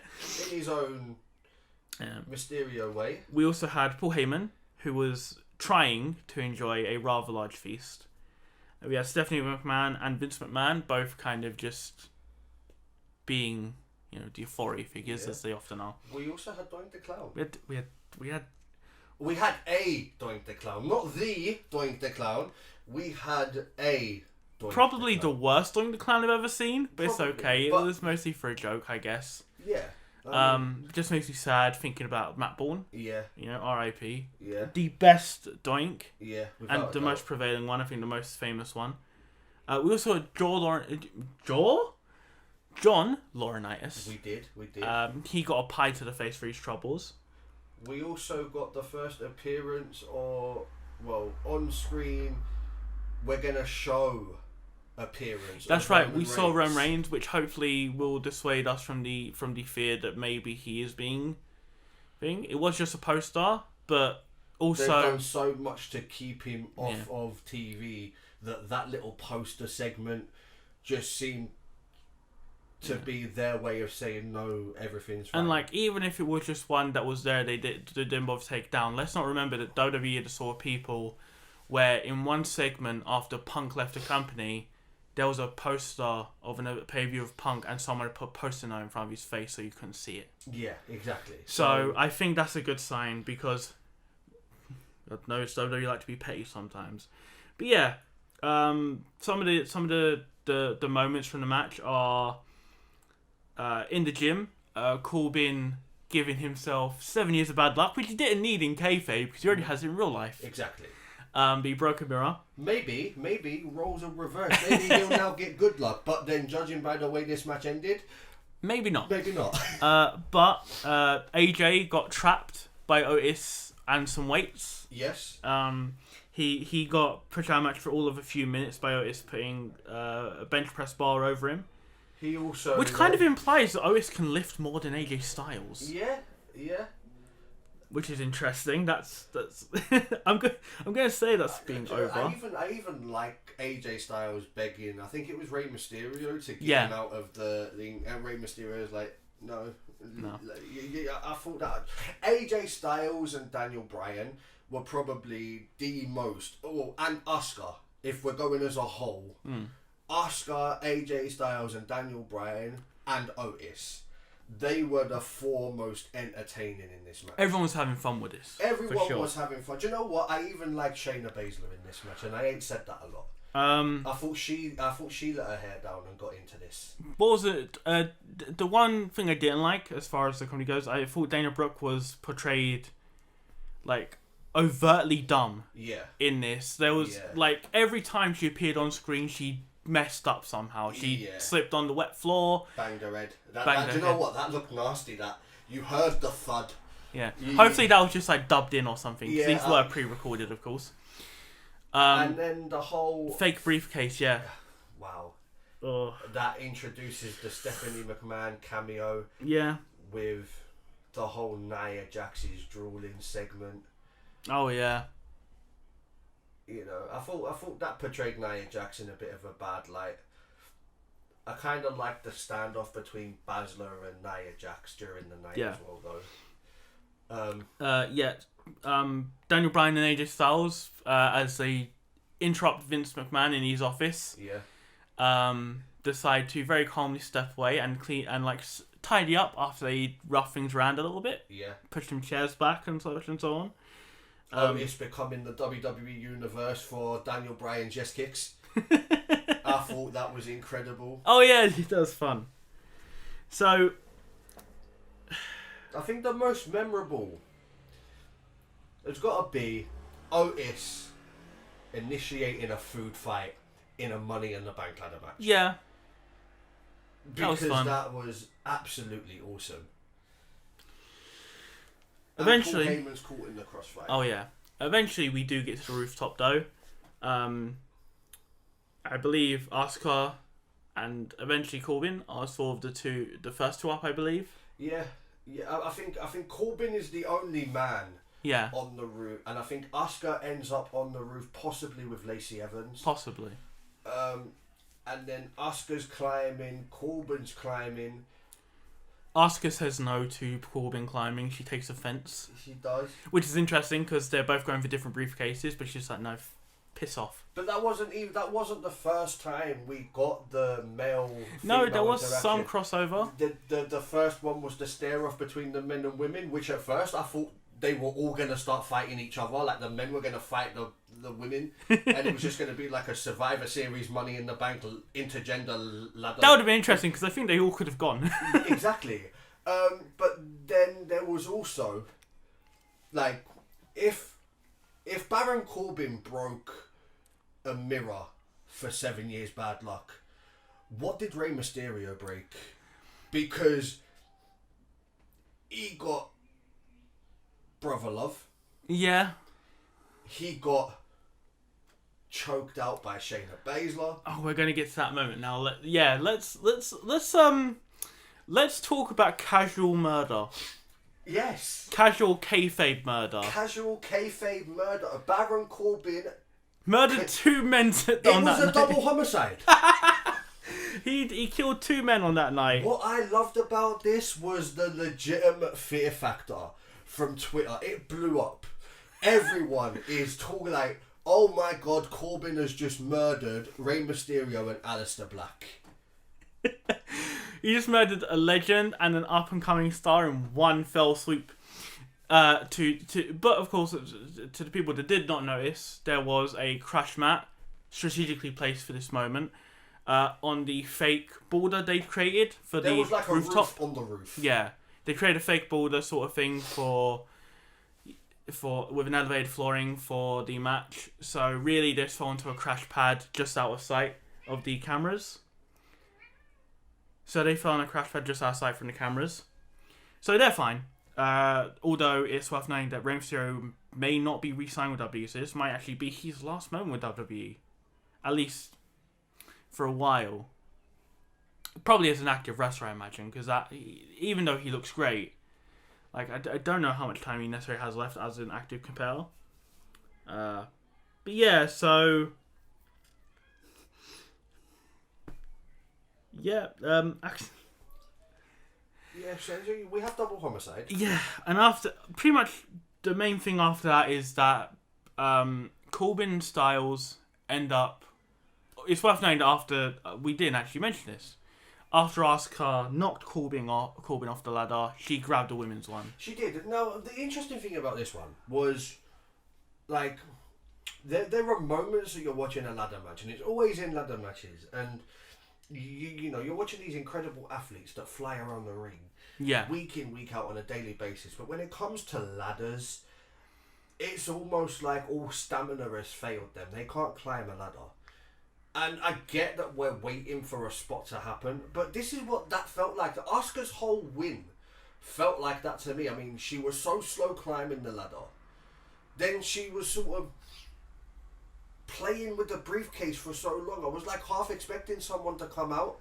[SPEAKER 2] In his own Mysterio way.
[SPEAKER 3] We also had Paul Heyman, who was trying to enjoy a rather large feast. We had Stephanie McMahon and Vince McMahon, both kind of just being, the authority figures, as they often are.
[SPEAKER 2] We also had Doink the Clown.
[SPEAKER 3] We
[SPEAKER 2] had a Doink the Clown, not the Doink the Clown. We had a Doink
[SPEAKER 3] probably
[SPEAKER 2] the
[SPEAKER 3] the
[SPEAKER 2] Clown.
[SPEAKER 3] worst Doink the Clown I've ever seen, but
[SPEAKER 2] Probably,
[SPEAKER 3] it's okay.
[SPEAKER 2] but
[SPEAKER 3] It was mostly for a joke, I guess.
[SPEAKER 2] Yeah.
[SPEAKER 3] Just makes me sad thinking about Matt Bourne.
[SPEAKER 2] Yeah.
[SPEAKER 3] R.I.P.
[SPEAKER 2] Yeah.
[SPEAKER 3] The best Doink.
[SPEAKER 2] Yeah.
[SPEAKER 3] And the most prevailing one, I think the most famous one. We also had John Laurinaitis.
[SPEAKER 2] We did.
[SPEAKER 3] He got a pie to the face for his troubles.
[SPEAKER 2] We also got the first appearance on screen, we're going to show appearance.
[SPEAKER 3] That's
[SPEAKER 2] of
[SPEAKER 3] right,
[SPEAKER 2] Roman
[SPEAKER 3] we saw
[SPEAKER 2] Reigns.
[SPEAKER 3] Roman Reigns, which hopefully will dissuade us from the fear that maybe he is being... It was just a poster, but also...
[SPEAKER 2] They've done so much to keep him off of TV that little poster segment just seemed to be their way of saying no, everything's fine.
[SPEAKER 3] And like, even if it was just one that was there, they didn't bother to take down. Let's not remember that WWE saw people where in one segment after Punk left the company, there was a poster of a pay-per-view of Punk and someone had put a poster note in front of his face so you couldn't see it.
[SPEAKER 2] Yeah, exactly.
[SPEAKER 3] So I think that's a good sign because God knows WWE like to be petty sometimes. But yeah, some of the moments from the match are in the gym, Corbin giving himself 7 years of bad luck, which he didn't need in kayfabe because he already has it in real life.
[SPEAKER 2] Exactly.
[SPEAKER 3] But he broke a mirror.
[SPEAKER 2] Maybe roles will reverse. Maybe he'll now get good luck. But then, judging by the way this match ended,
[SPEAKER 3] maybe not.
[SPEAKER 2] But
[SPEAKER 3] AJ got trapped by Otis and some weights.
[SPEAKER 2] Yes.
[SPEAKER 3] He got pushed out of the match for all of a few minutes by Otis putting a bench press bar over him.
[SPEAKER 2] He also,
[SPEAKER 3] which kind of implies that Otis can lift more than AJ Styles.
[SPEAKER 2] Yeah.
[SPEAKER 3] Which is interesting. That's I'm gonna say that's being over.
[SPEAKER 2] I even like AJ Styles begging. I think it was Rey Mysterio to get him out of the thing, and Rey Mysterio was like, no. I thought that AJ Styles and Daniel Bryan were probably the most, and Asuka, if we're going as a whole. Asuka, AJ Styles and Daniel Bryan and Otis. They were the four most entertaining in this match.
[SPEAKER 3] Everyone was having fun with this.
[SPEAKER 2] Everyone was having fun. Do you know what? I even liked Shayna Baszler in this match, and I ain't said that a lot. I thought she let her hair down and got into this.
[SPEAKER 3] What was it? The one thing I didn't like, as far as the comedy goes, I thought Dana Brooke was portrayed like overtly dumb.
[SPEAKER 2] Yeah.
[SPEAKER 3] In this, there was like every time she appeared on screen, she messed up somehow. She slipped on the wet floor.
[SPEAKER 2] Banged her head. Do you know what? That looked nasty. That you heard the thud.
[SPEAKER 3] Yeah. Hopefully that was just like dubbed in or something. Yeah. These were pre-recorded, of course.
[SPEAKER 2] And then the whole
[SPEAKER 3] fake briefcase. Yeah.
[SPEAKER 2] Wow.
[SPEAKER 3] Oh.
[SPEAKER 2] That introduces the Stephanie McMahon cameo.
[SPEAKER 3] Yeah.
[SPEAKER 2] With the whole Nia Jax's drooling segment.
[SPEAKER 3] Oh yeah.
[SPEAKER 2] You know, I thought that portrayed Nia Jax in a bit of a bad light. I kind of liked the standoff between Baszler and Nia Jax during the night as well, though.
[SPEAKER 3] Daniel Bryan and AJ Styles as they interrupt Vince McMahon in his office.
[SPEAKER 2] Yeah.
[SPEAKER 3] Decide to very calmly step away and clean and tidy up after they rough things around a little bit.
[SPEAKER 2] Yeah.
[SPEAKER 3] Push some chairs back and such and so on.
[SPEAKER 2] It's becoming the WWE universe for Daniel Bryan's Yes Kicks. I thought that was incredible.
[SPEAKER 3] Oh yeah, that was fun. So,
[SPEAKER 2] I think the most memorable has got to be Otis initiating a food fight in a Money in the Bank ladder match.
[SPEAKER 3] yeah.
[SPEAKER 2] Because
[SPEAKER 3] that was fun.
[SPEAKER 2] that was absolutely awesome.
[SPEAKER 3] Eventually,
[SPEAKER 2] and Paul Heyman's caught in the crossfire.
[SPEAKER 3] Oh yeah. Eventually, we do get to the rooftop though. I believe Asuka and eventually Corbin are sort of the first two up, I believe.
[SPEAKER 2] Yeah. I think Corbin is the only man.
[SPEAKER 3] Yeah.
[SPEAKER 2] On the roof, and I think Asuka ends up on the roof, possibly with Lacey Evans.
[SPEAKER 3] Possibly.
[SPEAKER 2] And then Asuka's climbing, Corbin's climbing.
[SPEAKER 3] Asuka says no to Corbin climbing. She takes offense.
[SPEAKER 2] She does.
[SPEAKER 3] Which is interesting because they're both going for different briefcases, but she's like, no, piss off.
[SPEAKER 2] But that wasn't the first time we got the male.
[SPEAKER 3] No, there was
[SPEAKER 2] interaction.
[SPEAKER 3] some crossover.
[SPEAKER 2] The first one was the stare off between the men and women, which at first I thought they were all going to start fighting each other. Like the men were going to fight the women, and it was just going to be like a Survivor Series Money in the Bank intergender ladder.
[SPEAKER 3] That would have been interesting because I think they all could have gone.
[SPEAKER 2] Exactly. But then there was also, like, if Baron Corbin broke a mirror for 7 years bad luck, what did Rey Mysterio break? Because he got brother love.
[SPEAKER 3] Yeah.
[SPEAKER 2] He got choked out by Shayna Baszler.
[SPEAKER 3] Oh, we're gonna get to that moment now. Let's talk about casual murder.
[SPEAKER 2] Yes.
[SPEAKER 3] Casual kayfabe murder.
[SPEAKER 2] Casual kayfabe murder. Baron Corbin
[SPEAKER 3] murdered two men on that night.
[SPEAKER 2] It was a double homicide.
[SPEAKER 3] He killed two men on that night.
[SPEAKER 2] What I loved about this was the legitimate fear factor from Twitter. It blew up. Everyone is talking like, oh my god, Corbin has just murdered Rey Mysterio and Aleister Black.
[SPEAKER 3] He just murdered a legend and an up-and-coming star in one fell swoop. But of course, to the people that did not notice, there was a crash mat strategically placed for this moment on the fake border they created for
[SPEAKER 2] there
[SPEAKER 3] the
[SPEAKER 2] was like
[SPEAKER 3] rooftop.
[SPEAKER 2] A roof on the roof.
[SPEAKER 3] Yeah, they created a fake border sort of thing for with an elevated flooring for the match. So really, they just fell into a crash pad just out of sight of the cameras. So they fell on a crash pad just out of sight from the cameras. So they're fine. Although it's worth noting that Rey Mysterio may not be re-signed with WWE, so this might actually be his last moment with WWE. At least for a while. Probably as an active wrestler, I imagine, because even though he looks great, like I don't know how much time he necessarily has left as an active competitor. But yeah, so yeah,
[SPEAKER 2] Yeah, so we have double homicide.
[SPEAKER 3] Yeah, and after pretty much the main thing after that is that Corbin Styles end up. It's worth noting that after we didn't actually mention this. After Asuka knocked Corbin off the ladder, she grabbed the women's one.
[SPEAKER 2] She did. Now, the interesting thing about this one was, like, there are moments that you're watching a ladder match, and it's always in ladder matches, and you know, you're watching these incredible athletes that fly around the ring, week in, week out on a daily basis. But when it comes to ladders, it's almost like all stamina has failed them. They can't climb a ladder. And I get that we're waiting for a spot to happen, but this is what that felt like. Asuka's whole win felt like that to me. I mean, she was so slow climbing the ladder. Then she was sort of playing with the briefcase for so long. I was like half expecting someone to come out.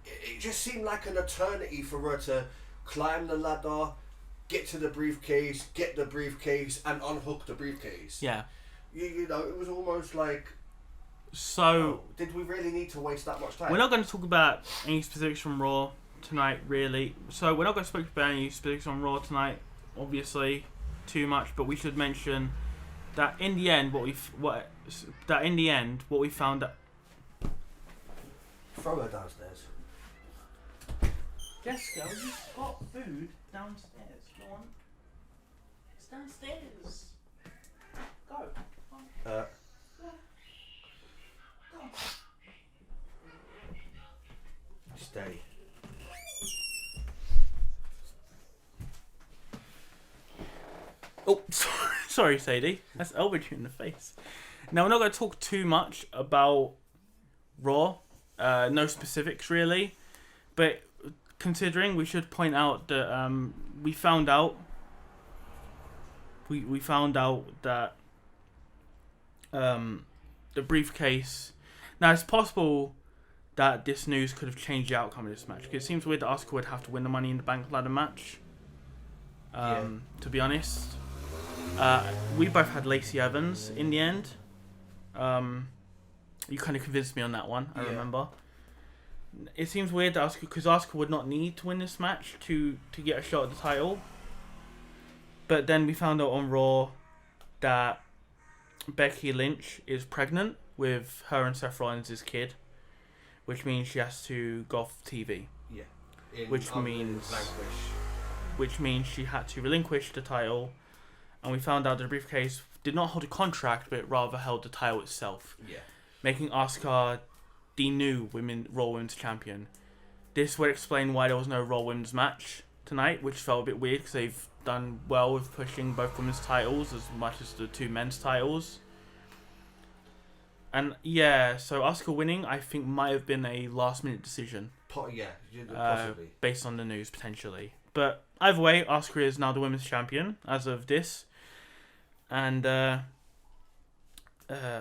[SPEAKER 2] It just seemed like an eternity for her to climb the ladder, get to the briefcase, get the briefcase, and unhook the briefcase.
[SPEAKER 3] Yeah.
[SPEAKER 2] You know, it was almost like.
[SPEAKER 3] So
[SPEAKER 2] did we really need to waste that much time?
[SPEAKER 3] we're not going to talk about any specifics from Raw tonight, really. So we're not going to speak about any specifics on Raw tonight, obviously, too much. But we should mention that in the end, what we found out.
[SPEAKER 2] Throw her downstairs.
[SPEAKER 3] Jessica, you've got food downstairs. Go on. It's downstairs. Go.
[SPEAKER 2] Stay.
[SPEAKER 3] Oh, sorry, Sadie. That's elbowed you in the face. Now, we're not going to talk too much about Raw. No specifics, really. But considering, we should point out that we found out that the briefcase... Now, it's possible that this news could have changed the outcome of this match. Because it seems weird that Asuka would have to win the Money in the Bank ladder match. To be honest. We both had Lacey Evans in the end. You kind of convinced me on that one, I remember. It seems weird that Asuka would not need to win this match to get a shot at the title. But then we found out on Raw that Becky Lynch is pregnant with her and Seth Rollins' kid, which means she has to go off TV.
[SPEAKER 2] Yeah.
[SPEAKER 3] Which means she had to relinquish the title, and we found out the briefcase did not hold a contract, but rather held the title itself.
[SPEAKER 2] Yeah. Making
[SPEAKER 3] Asuka the new Raw Women's Champion. This would explain why there was no Raw Women's match tonight, which felt a bit weird because they've done well with pushing both women's titles as much as the two men's titles. And yeah, so Asuka winning, I think, might have been a last-minute decision.
[SPEAKER 2] Possibly.
[SPEAKER 3] Based on the news, potentially. But either way, Asuka is now the women's champion as of this. And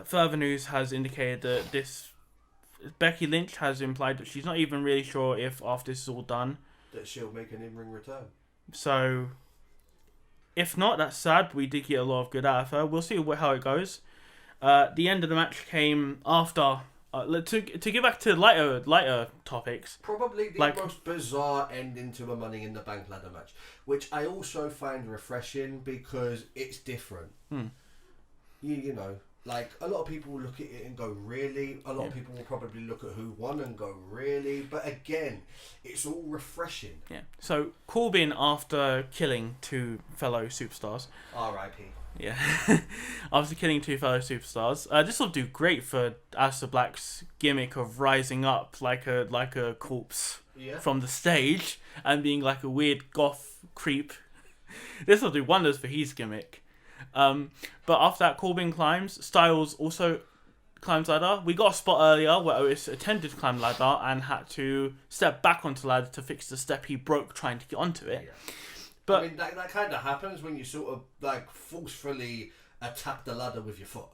[SPEAKER 3] further news has indicated that Becky Lynch has implied that she's not even really sure if after this is all done,
[SPEAKER 2] that she'll make an in-ring return.
[SPEAKER 3] So, if not, that's sad. But we did get a lot of good out of her. We'll see how it goes. The end of the match came after. To get back to lighter topics.
[SPEAKER 2] Probably the most bizarre ending to a Money in the Bank ladder match, which I also find refreshing because it's different. You know, like a lot of people will look at it and go, really? A lot of people will probably look at who won and go, really? But again, it's all refreshing.
[SPEAKER 3] Yeah. So Corbin, after killing two fellow superstars.
[SPEAKER 2] R.I.P.
[SPEAKER 3] Yeah. After killing two fellow superstars, this will do great for Aleister Black's gimmick of rising up like a corpse from the stage and being like a weird goth creep. This will do wonders for his gimmick. But after that, Corbin climbs. Styles also climbs ladder. We got a spot earlier where Otis attempted to climb ladder and had to step back onto ladder to fix the step he broke trying to get onto it.
[SPEAKER 2] Yeah.
[SPEAKER 3] But
[SPEAKER 2] I mean, that kind of happens when you sort of like forcefully attack the ladder with your foot.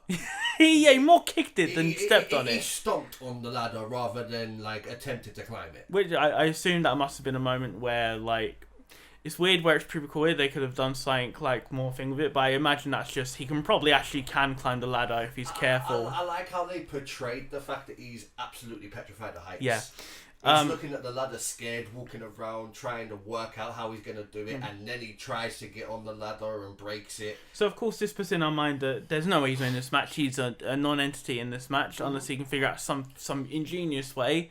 [SPEAKER 3] he more kicked it than stepped on it.
[SPEAKER 2] He stomped on the ladder rather than like attempted to climb it.
[SPEAKER 3] Which I assume that must have been a moment where like it's weird where it's pre-recorded. They could have done something like more thing with it, but I imagine that's just he can climb the ladder if he's careful.
[SPEAKER 2] I like how they portrayed the fact that he's absolutely petrified of heights.
[SPEAKER 3] Yeah.
[SPEAKER 2] He's looking at the ladder scared, walking around, trying to work out how he's going to do it, and then he tries to get on the ladder and breaks it.
[SPEAKER 3] So, of course, this puts in our mind that there's no way he's winning this match. He's a non-entity in this match, unless he can figure out some ingenious way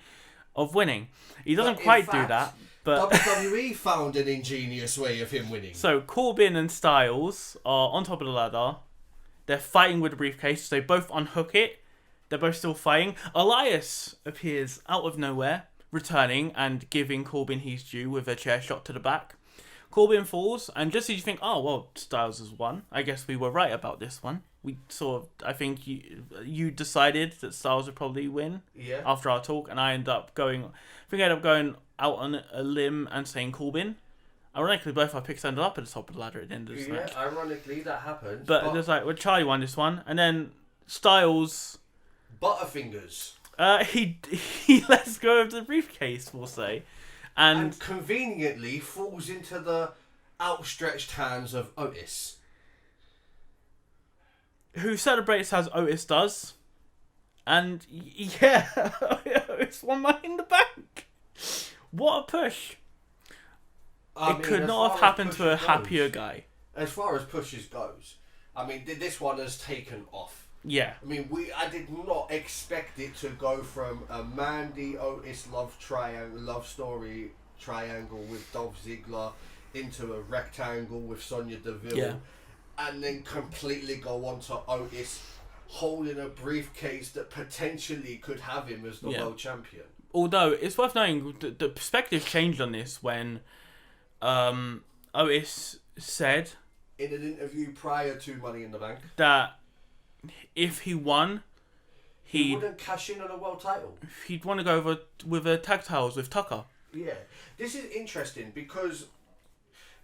[SPEAKER 3] of winning. He doesn't quite do that, but...
[SPEAKER 2] WWE found an ingenious way of him winning.
[SPEAKER 3] So, Corbin and Styles are on top of the ladder. They're fighting with the briefcase. They both unhook it. They're both still fighting. Elias appears out of nowhere, returning and giving Corbin his due with a chair shot to the back. Corbin falls, and just as you think, oh, well, Styles has won. I guess we were right about this one. We sort of, I think you decided that Styles would probably win after our talk, and I ended up going out on a limb and saying Corbin. Ironically, both our picks ended up at the top of the ladder at the end of this match.
[SPEAKER 2] Yeah, ironically, that happened.
[SPEAKER 3] But there's like, well, Charlie won this one, and then Styles...
[SPEAKER 2] Butterfingers.
[SPEAKER 3] He lets go of the briefcase, we'll say.
[SPEAKER 2] and conveniently falls into the outstretched hands of Otis.
[SPEAKER 3] Who celebrates as Otis does. And yeah, it's one Money in the Bank. What a push. It could not have happened to a happier guy.
[SPEAKER 2] As far as pushes goes, I mean, this one has taken off.
[SPEAKER 3] Yeah.
[SPEAKER 2] I mean, I did not expect it to go from a Mandy Otis love story triangle with Dolph Ziggler into a rectangle with Sonya Deville, and then completely go on to Otis holding a briefcase that potentially could have him as the world champion.
[SPEAKER 3] Although it's worth noting the perspective changed on this when Otis said
[SPEAKER 2] in an interview prior to Money in the Bank
[SPEAKER 3] that if he won,
[SPEAKER 2] he wouldn't cash in on a world title.
[SPEAKER 3] He'd want to go over with a tag titles with Tucker.
[SPEAKER 2] Yeah, this is interesting because,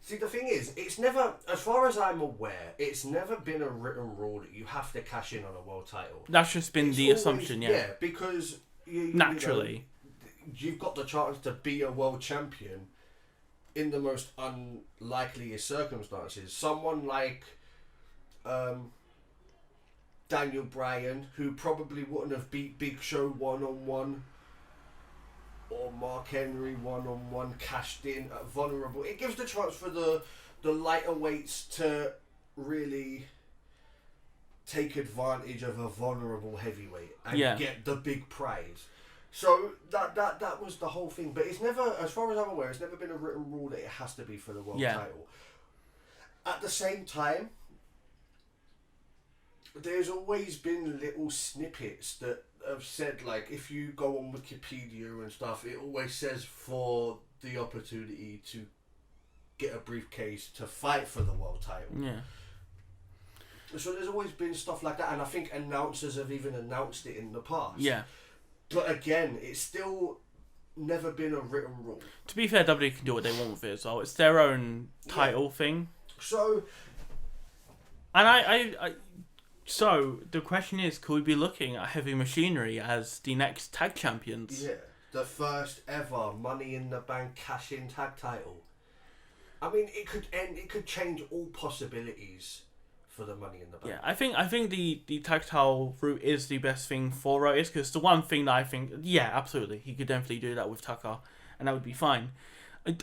[SPEAKER 2] see, the thing is, it's never, as far as I'm aware, it's never been a written rule that you have to cash in on a world title.
[SPEAKER 3] That's just been the assumption, yeah.
[SPEAKER 2] Yeah, because
[SPEAKER 3] naturally,
[SPEAKER 2] you've got the chance to be a world champion in the most unlikeliest circumstances. Someone like Daniel Bryan, who probably wouldn't have beat Big Show 1-on-1, or Mark Henry 1-on-1, cashed in at vulnerable. It gives the chance for the lighter weights to really take advantage of a vulnerable heavyweight and get the big prize. So that was the whole thing. But it's never, as far as I'm aware, it's never been a written rule that it has to be for the world title. At the same time, there's always been little snippets that have said, like, if you go on Wikipedia and stuff, it always says for the opportunity to get a briefcase to fight for the world title.
[SPEAKER 3] Yeah.
[SPEAKER 2] So there's always been stuff like that, and I think announcers have even announced it in the past.
[SPEAKER 3] Yeah.
[SPEAKER 2] But again, it's still never been a written rule.
[SPEAKER 3] To be fair, WWE can do what they want with it as well. It's their own title thing.
[SPEAKER 2] So...
[SPEAKER 3] And so the question is, could we be looking at Heavy Machinery as the next tag champions?
[SPEAKER 2] Yeah, the first ever Money in the Bank cash-in tag title. I mean, it could change all possibilities for the Money in the Bank.
[SPEAKER 3] Yeah, I think the tag title route is the best thing for Otis, because the one thing that I think, absolutely, he could definitely do that with Tucker, and that would be fine.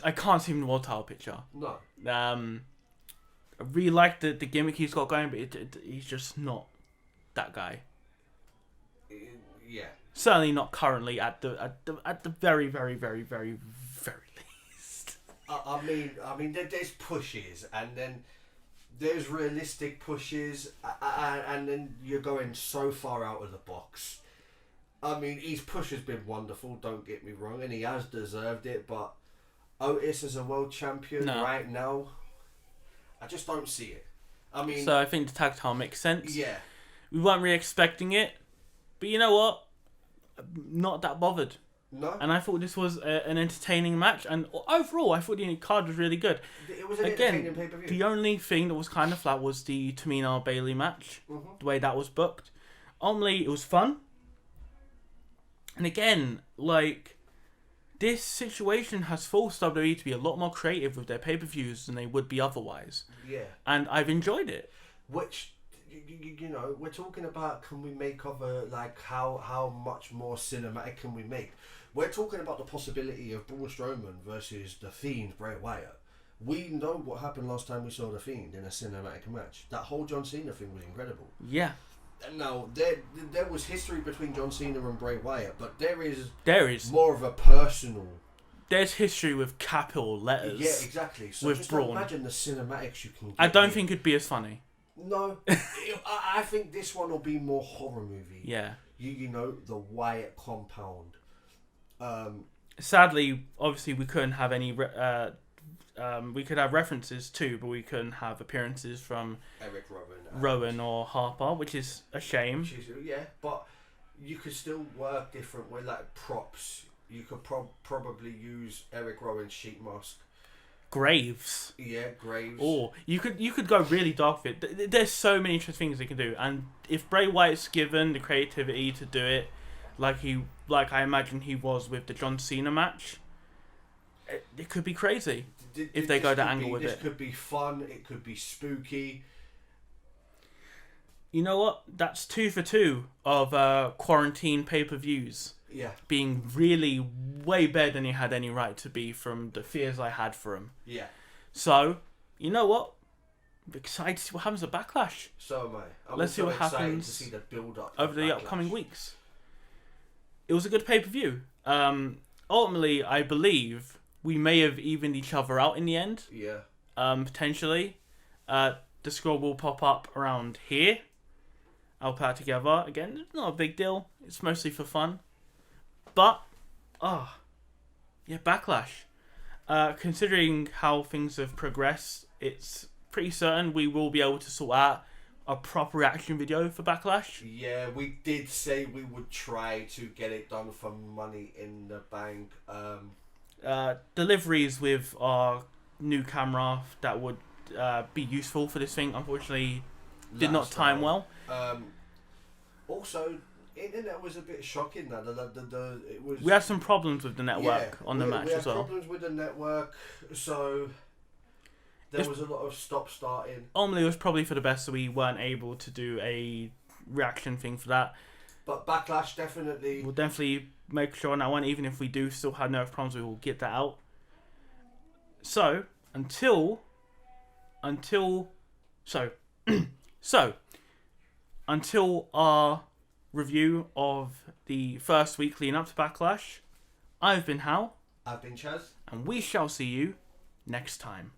[SPEAKER 3] I can't see him in the world title picture.
[SPEAKER 2] No.
[SPEAKER 3] I really like the gimmick he's got going, but he's just not that guy.
[SPEAKER 2] Yeah.
[SPEAKER 3] Certainly not currently at the very, very, very, very, very least.
[SPEAKER 2] I mean, there's pushes, and then there's realistic pushes, and then you're going so far out of the box. I mean, his push has been wonderful, don't get me wrong, and he has deserved it, but Otis as a world champion right now, I just don't see it. I mean...
[SPEAKER 3] So I think the tag title makes sense.
[SPEAKER 2] Yeah.
[SPEAKER 3] We weren't really expecting it, but you know what? I'm not that bothered.
[SPEAKER 2] No.
[SPEAKER 3] And I thought this was an entertaining match, and overall I thought the card was really good.
[SPEAKER 2] It was an entertaining pay-per-view.
[SPEAKER 3] The only thing that was kind of flat was the Tamina-Bayley match, the way that was booked. Ultimately, it was fun. And again, like... This situation has forced WWE to be a lot more creative with their pay-per-views than they would be otherwise.
[SPEAKER 2] Yeah.
[SPEAKER 3] And I've enjoyed it.
[SPEAKER 2] Which, you know, we're talking about, can we make other, like, how much more cinematic can we make? We're talking about the possibility of Braun Strowman versus The Fiend, Bray Wyatt. We know what happened last time we saw The Fiend in a cinematic match. That whole John Cena thing was incredible.
[SPEAKER 3] Yeah.
[SPEAKER 2] Now, there was history between John Cena and Bray Wyatt, but there is more of a personal...
[SPEAKER 3] There's history with capital letters.
[SPEAKER 2] Yeah, exactly. So
[SPEAKER 3] with
[SPEAKER 2] just
[SPEAKER 3] Braun.
[SPEAKER 2] Imagine the cinematics you can get.
[SPEAKER 3] I don't think it'd be as funny.
[SPEAKER 2] No. I think this one will be more horror movie.
[SPEAKER 3] Yeah.
[SPEAKER 2] You know, the Wyatt compound.
[SPEAKER 3] Sadly, obviously, we couldn't have any... we could have references too, but we couldn't have appearances from
[SPEAKER 2] Eric
[SPEAKER 3] Rowan or Harper, which is a shame.
[SPEAKER 2] But you could still work different with, like, props. You could probably use Eric Rowan's sheet mask.
[SPEAKER 3] Graves.
[SPEAKER 2] Yeah, Graves.
[SPEAKER 3] Or you could go really dark with it. There's so many interesting things they can do, and if Bray Wyatt's given the creativity to do it, like I imagine he was with the John Cena match, It could be crazy
[SPEAKER 2] Th-
[SPEAKER 3] if they
[SPEAKER 2] this
[SPEAKER 3] go the
[SPEAKER 2] could
[SPEAKER 3] angle
[SPEAKER 2] be-
[SPEAKER 3] with
[SPEAKER 2] this
[SPEAKER 3] it.
[SPEAKER 2] could be fun. It could be spooky.
[SPEAKER 3] You know what? That's 2 for 2 of quarantine pay-per-views
[SPEAKER 2] Yeah,
[SPEAKER 3] being really way better than you had any right to be from the fears I had for them.
[SPEAKER 2] yeah.
[SPEAKER 3] So, you know what? I'm excited to see what happens at Backlash
[SPEAKER 2] So am I. I'm
[SPEAKER 3] Let's see
[SPEAKER 2] also
[SPEAKER 3] what
[SPEAKER 2] excited
[SPEAKER 3] happens
[SPEAKER 2] to see the build-up
[SPEAKER 3] over
[SPEAKER 2] of
[SPEAKER 3] the
[SPEAKER 2] Backlash.
[SPEAKER 3] upcoming weeks. It was a good pay-per-view. Ultimately, I believe we may have evened each other out in the end.
[SPEAKER 2] Yeah.
[SPEAKER 3] Potentially. The scroll will pop up around here. I'll put it together. Again, it's not a big deal. It's mostly for fun. But, Backlash. Considering how things have progressed, it's pretty certain we will be able to sort out a proper reaction video for Backlash.
[SPEAKER 2] Yeah, we did say we would try to get it done for Money in the Bank.
[SPEAKER 3] Deliveries with our new camera that would be useful for this thing, unfortunately, did
[SPEAKER 2] Let
[SPEAKER 3] not
[SPEAKER 2] us
[SPEAKER 3] time
[SPEAKER 2] know.
[SPEAKER 3] well.
[SPEAKER 2] Also, internet was a bit shocking. That it was.
[SPEAKER 3] We had some problems with the network on the match
[SPEAKER 2] we had
[SPEAKER 3] as well.
[SPEAKER 2] problems with the network, so there
[SPEAKER 3] It's-
[SPEAKER 2] was a lot of stop-starting.
[SPEAKER 3] Ultimately, it was probably for the best that we weren't able to do a reaction thing for that.
[SPEAKER 2] But Backlash definitely.
[SPEAKER 3] We'll definitely make sure on that one, even if we do still have no problems, we will get that out. So, until our review of the first week leading up to Backlash, I've been Hal,
[SPEAKER 2] I've been Chaz.
[SPEAKER 3] and we shall see you next time.